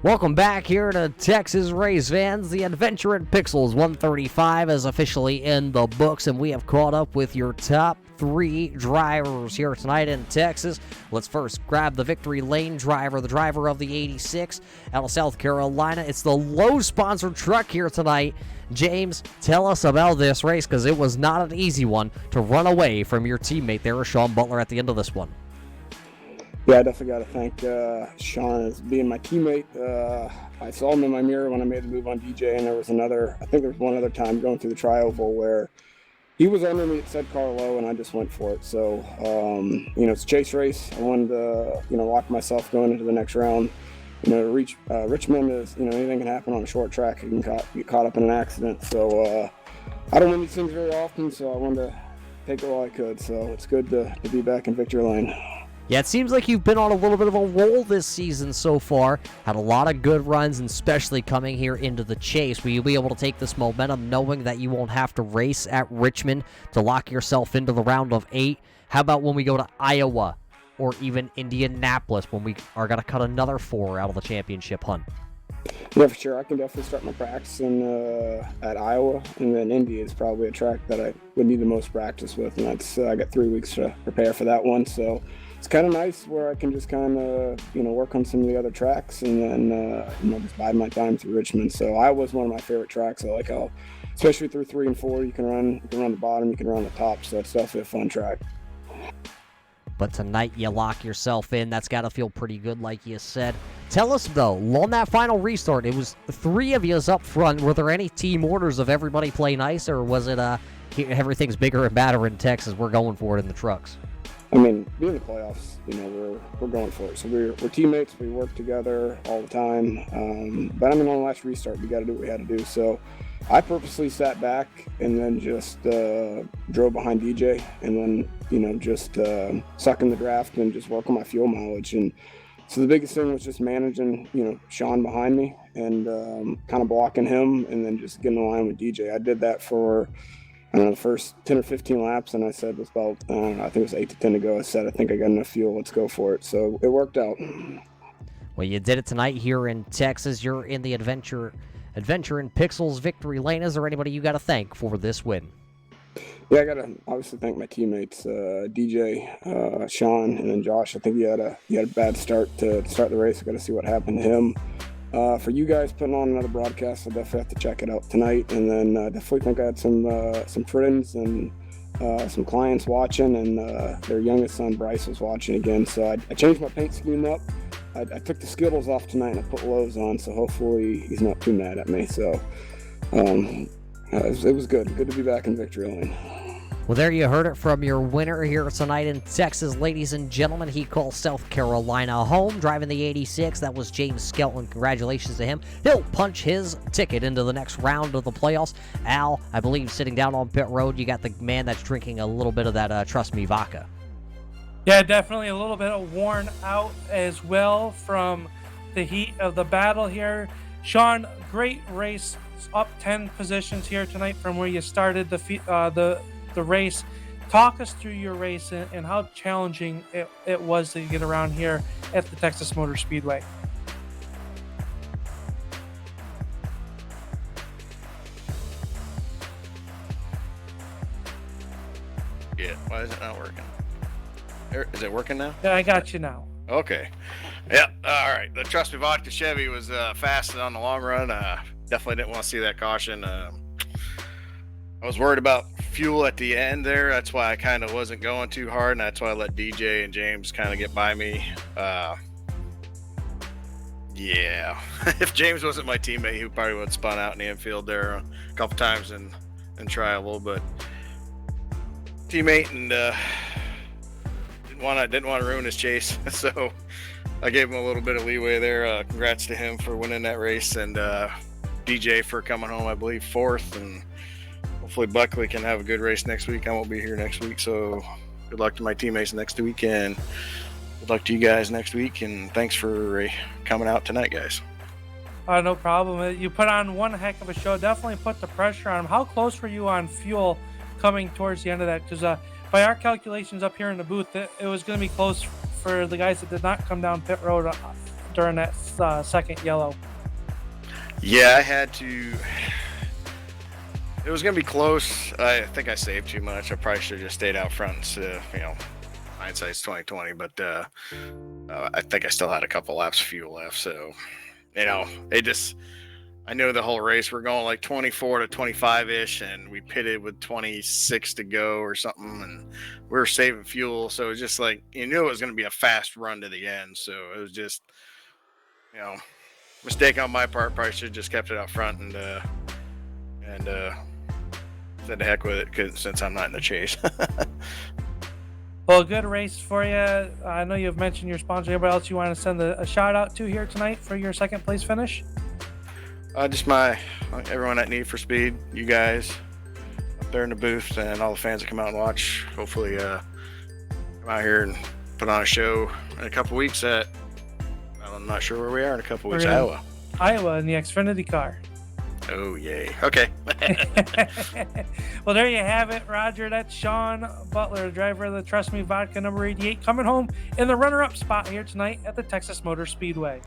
Welcome back here to Texas Race Fans. The Adventure in Pixels 135 is officially in the books, and we have caught up with your top 3 drivers here tonight in Texas. Let's first grab the Victory Lane driver, the driver of the 86 out of South Carolina. It's the low-sponsored truck here tonight. James, tell us about this race, because it was not an easy one to run away from your teammate there, Sean Butler, at the end of this one. Yeah, I definitely got to thank Sean as being my teammate. I saw him in my mirror when I made the move on DJ, and there was one other time going through the tri-oval where he was under me, it said car low, and I just went for it. So, it's a chase race. I wanted to, lock myself going into the next round. To reach Richmond is, anything can happen on a short track. You can get caught up in an accident. So, I don't win these things very often, so I wanted to take it while I could. So, it's good to be back in victory lane. Yeah, it seems like you've been on a little bit of a roll this season so far. Had a lot of good runs, and especially coming here into the chase. Will you be able to take this momentum knowing that you won't have to race at Richmond to lock yourself into the round of 8? How about when we go to Iowa or even Indianapolis when we are going to cut another 4 out of the championship hunt? Yeah, for sure. I can definitely start my practicing at Iowa, and then Indy is probably a track that I would need the most practice with, and that's I got 3 weeks to prepare for that one. So it's kind of nice where I can just kind of, work on some of the other tracks and then, just bide my time through Richmond. So Iowa's one of my favorite tracks. I like how, especially through 3 and 4, you can run the bottom, you can run the top. So it's definitely a fun track. But tonight you lock yourself in. That's got to feel pretty good, like you said. Tell us, though, on that final restart, it was 3 of yous up front. Were there any team orders of everybody play nice, or was it everything's bigger and badder in Texas, we're going for it in the trucks? I mean, being in the playoffs, we're going for it. So we're teammates. We work together all the time. But on the last restart, we got to do what we had to do. So I purposely sat back and then just drove behind DJ, and then just suck in the draft and just work on my fuel mileage. And so the biggest thing was just managing Sean behind me and kind of blocking him, and then just getting in line with DJ. I did that for the first 10 or 15 laps, and I said with about, I think it was 8 to 10 to go, I said, I think I got enough fuel, let's go for it. So it worked out. Well, you did it tonight here in Texas. You're in the Adventure in Pixels victory lane. Is there anybody you got to thank for this win? Yeah, I got to obviously thank my teammates, DJ, Sean, and then Josh. I think he had a bad start to start the race. I got to see what happened to him. For you guys putting on another broadcast, I definitely have to check it out tonight. And then definitely think I had some friends and some clients watching, and their youngest son Bryce was watching again. So I changed my paint scheme up. I took the Skittles off tonight and I put Lowe's on, so hopefully he's not too mad at me. So it was good. Good to be back in victory lane. Well, there you heard it from your winner here tonight in Texas, ladies and gentlemen. He calls South Carolina home, driving the 86. That was James Skelton. Congratulations to him. He'll punch his ticket into the next round of the playoffs. Al, I believe, sitting down on pit road, you got the man that's drinking a little bit of that Trust Me vodka. Yeah, definitely a little bit worn out as well from the heat of the battle here. Sean, great race, up 10 positions here tonight from where you started the race. Talk us through your race and how challenging it was to get around here at the Texas Motor Speedway. Yeah, why is it not working? Is it working now? Yeah, I got you now. Okay. Yeah, all right. The Trust Me Vodka Chevy was fast on the long run. Definitely didn't want to see that caution. I was worried about fuel at the end there. That's why I kind of wasn't going too hard, and that's why I let DJ and James kind of get by me. Yeah, if James wasn't my teammate, he probably would have spun out in the infield there a couple times in tri-oval, but teammate and didn't want to ruin his chase, so I gave him a little bit of leeway there. Congrats to him for winning that race, and DJ for coming home, I believe, 4th, and hopefully Buckley can have a good race next week. I won't be here next week, so good luck to my teammates next week, and good luck to you guys next week, and thanks for coming out tonight, guys. No problem. You put on one heck of a show. Definitely put the pressure on him. How close were you on fuel coming towards the end of that? Because by our calculations up here in the booth, it was going to be close for the guys that did not come down pit road during that second yellow. Yeah, I had to. It was going to be close. I think I saved too much. I probably should have just stayed out front instead of, hindsight's 2020. But I think I still had a couple laps of fuel left. So, I know the whole race, we're going like 24 to 25-ish, and we pitted with 26 to go or something, and we were saving fuel. So it was just like, it was going to be a fast run to the end. So it was just, mistake on my part. Probably should have just kept it out front and said the heck with it, since I'm not in the chase. Well, good race for you. I know you've mentioned your sponsor. Anybody else you want to send a shout out to here tonight for your second place finish? Just everyone at Need for Speed, you guys up there in the booth, and all the fans that come out and watch. Hopefully, come out here and put on a show in a couple weeks I'm not sure where we are in a couple weeks. Iowa in the Xfinity car. Oh, yay. Okay. Well, there you have it, Roger. That's Sean Butler, the driver of the Trust Me Vodka number 88, coming home in the runner-up spot here tonight at the Texas Motor Speedway.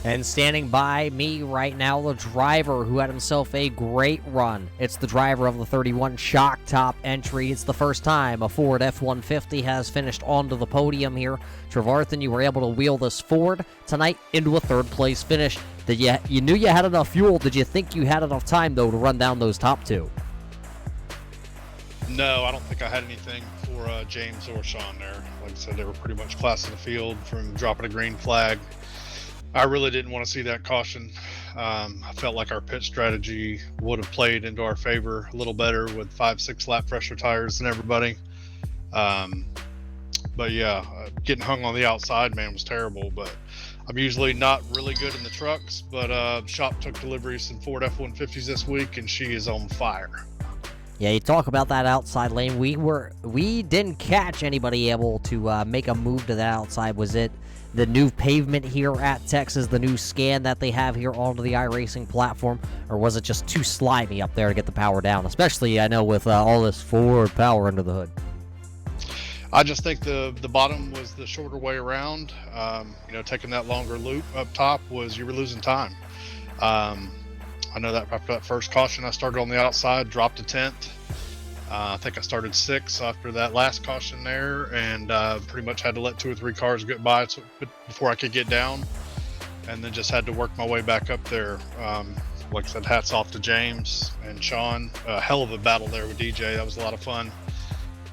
And standing by me right now, the driver who had himself a great run. It's the driver of the 31 Shock Top entry. It's the first time a Ford F-150 has finished onto the podium here. Trevarthen, you were able to wheel this Ford tonight into a third-place finish. You knew you had enough fuel. Did you think you had enough time, though, to run down those top two? No, I don't think I had anything for James or Sean there. Like I said, they were pretty much class in the field from dropping a green flag. I really didn't want to see that caution. I felt like our pit strategy would have played into our favor a little better with 5-6 lap fresher tires than everybody. But yeah, getting hung on the outside, man, was terrible. But I'm usually not really good in the trucks, but shop took delivery of some Ford F-150s this week, and she is on fire. Yeah, you talk about that outside lane. We didn't catch anybody able to make a move to that outside. Was it the new pavement here at Texas, the new scan that they have here onto the iRacing platform, or was it just too slimy up there to get the power down? Especially, I know, with all this Ford power under the hood. I just think the bottom was the shorter way around. Taking that longer loop up top you were losing time. I know that after that first caution, I started on the outside, dropped to 10th. I think I started 6th after that last caution there, and pretty much had to let 2 or 3 cars get by before I could get down, and then just had to work my way back up there. Like I said, hats off to James and Sean. Hell of a battle there with DJ. That was a lot of fun.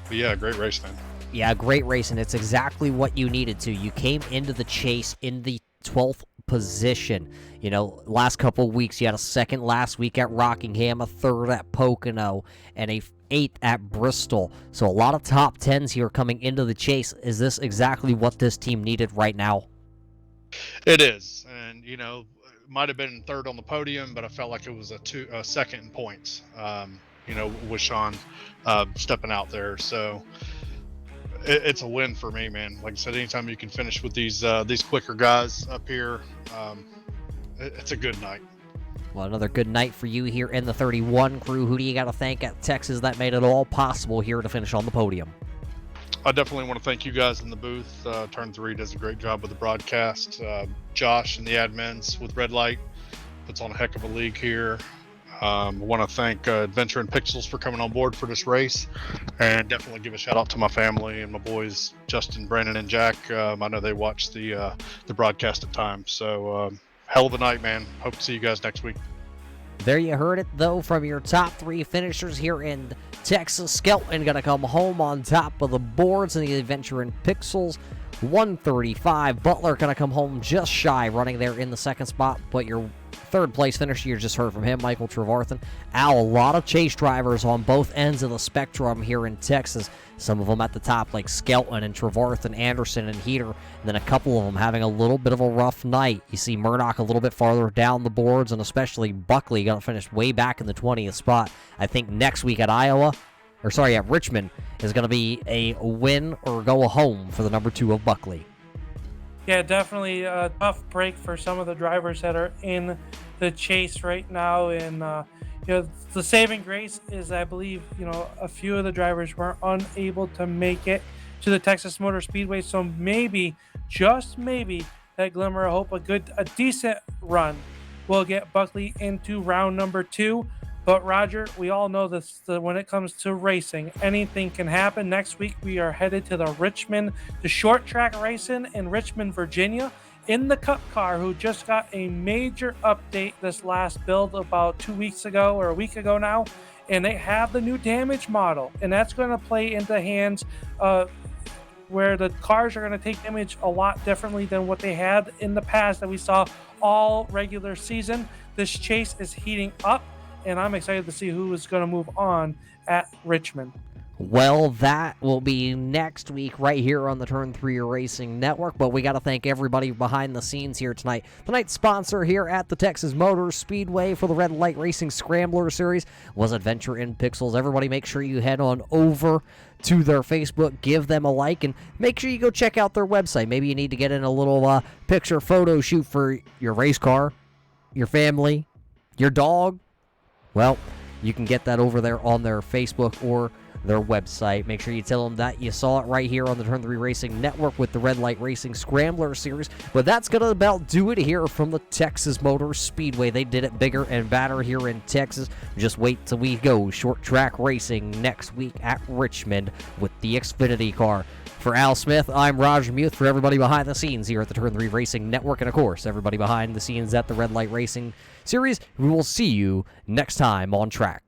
But yeah, great race, man. Yeah, great race, and it's exactly what you needed to. You came into the chase in the 12th position. Last couple of weeks, you had a second last week at Rockingham, a third at Pocono, and a 8th at Bristol. So a lot of top 10s here coming into the chase. Is this exactly what this team needed right now? It is, and it might have been third on the podium, but I felt like it was a second in points. With Sean stepping out there, so it's a win for me, man. Like I said, anytime you can finish with these quicker guys up here, it's a good night. Well, another good night for you here in the 31 crew. Who do you got to thank at Texas that made it all possible here to finish on the podium? I definitely want to thank you guys in the booth. Turn 3 does a great job with the broadcast. Josh and the admins with Red Light puts on a heck of a league here. I want to thank Adventure and Pixels for coming on board for this race, and definitely give a shout out to my family and my boys, Justin, Brandon, and Jack. I know they watch the broadcast at times. So hell of a night, man. Hope to see you guys next week. There you heard it, though, from your top 3 finishers here in Texas. Skelton going to come home on top of the boards in the Adventure and Pixels. 135. Butler going to come home just shy, running there in the second spot, but your third place finisher, you just heard from him, Michael Trevarthen. A lot of chase drivers on both ends of the spectrum here in Texas. Some of them at the top, like Skelton and Trevarthen, Anderson and Heater, and then a couple of them having a little bit of a rough night. You see Murdoch a little bit farther down the boards, and especially Buckley got finished way back in the 20th spot. I think next week at Richmond is going to be a win or go home for the number 2 of Buckley. Yeah, definitely a tough break for some of the drivers that are in the chase right now. And, the saving grace is, I believe, a few of the drivers were unable to make it to the Texas Motor Speedway. So maybe, just maybe, that glimmer of hope, a decent run will get Buckley into round number 2. But Roger, we all know this, when it comes to racing, anything can happen. Next week, we are headed to the short track racing in Richmond, Virginia, in the Cup car, who just got a major update this last build about 2 weeks ago, or a week ago now. And they have the new damage model, and that's going to play into hands where the cars are going to take damage a lot differently than what they had in the past that we saw all regular season. This chase is heating up, and I'm excited to see who is going to move on at Richmond. Well, that will be next week right here on the Turn 3 Racing Network, but we got to thank everybody behind the scenes here tonight. Tonight's sponsor here at the Texas Motor Speedway for the Red Light Racing Scrambler Series was Adventure in Pixels. Everybody make sure you head on over to their Facebook, give them a like, and make sure you go check out their website. Maybe you need to get in a little picture photo shoot for your race car, your family, your dog. Well, you can get that over there on their Facebook or their website. Make sure you tell them that you saw it right here on the Turn 3 Racing Network with the Red Light Racing Scrambler Series. But that's going to about do it here from the Texas Motor Speedway. They did it bigger and badder here in Texas. Just wait till we go short track racing next week at Richmond with the Xfinity car. For Al Smith, I'm Roger Muth. For everybody behind the scenes here at the Turn 3 Racing Network, and of course, everybody behind the scenes at the Red Light Racing Series, we will see you next time on track.